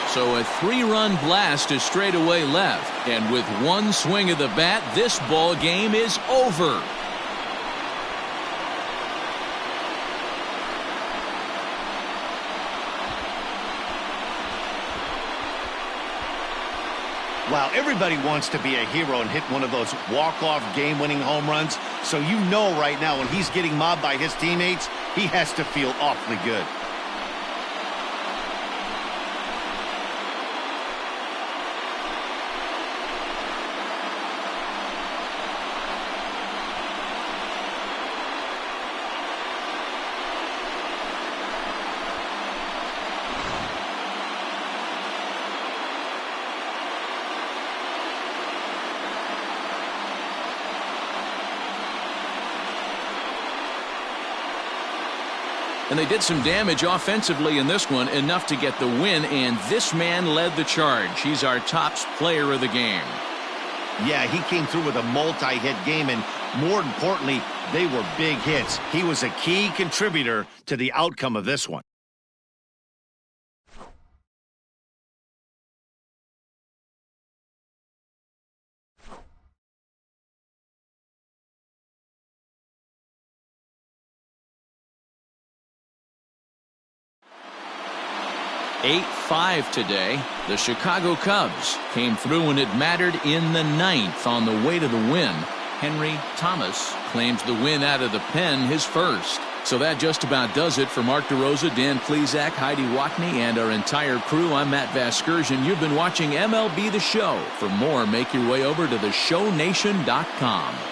Speaker 1: So a 3-run blast to straightaway left. And with one swing of the bat, this ball game is over.
Speaker 2: Wow, everybody wants to be a hero and hit one of those walk-off game-winning home runs. So you know right now when he's getting mobbed by his teammates, he has to feel awfully good.
Speaker 1: And they did some damage offensively in this one, enough to get the win, and this man led the charge. He's our top player of the game.
Speaker 2: Yeah, he came through with a multi-hit game, and more importantly, they were big hits. He was a key contributor to the outcome of this one.
Speaker 1: Eight 5 today. The Chicago Cubs came through when it mattered in the ninth on the way to the win. Henry Thomas claims the win out of the pen, his first. So that just about does it for Mark DeRosa, Dan Plesac, Heidi Watney, and our entire crew. I'm Matt Vasgersian. You've been watching MLB The Show. For more, make your way over to theshownation.com.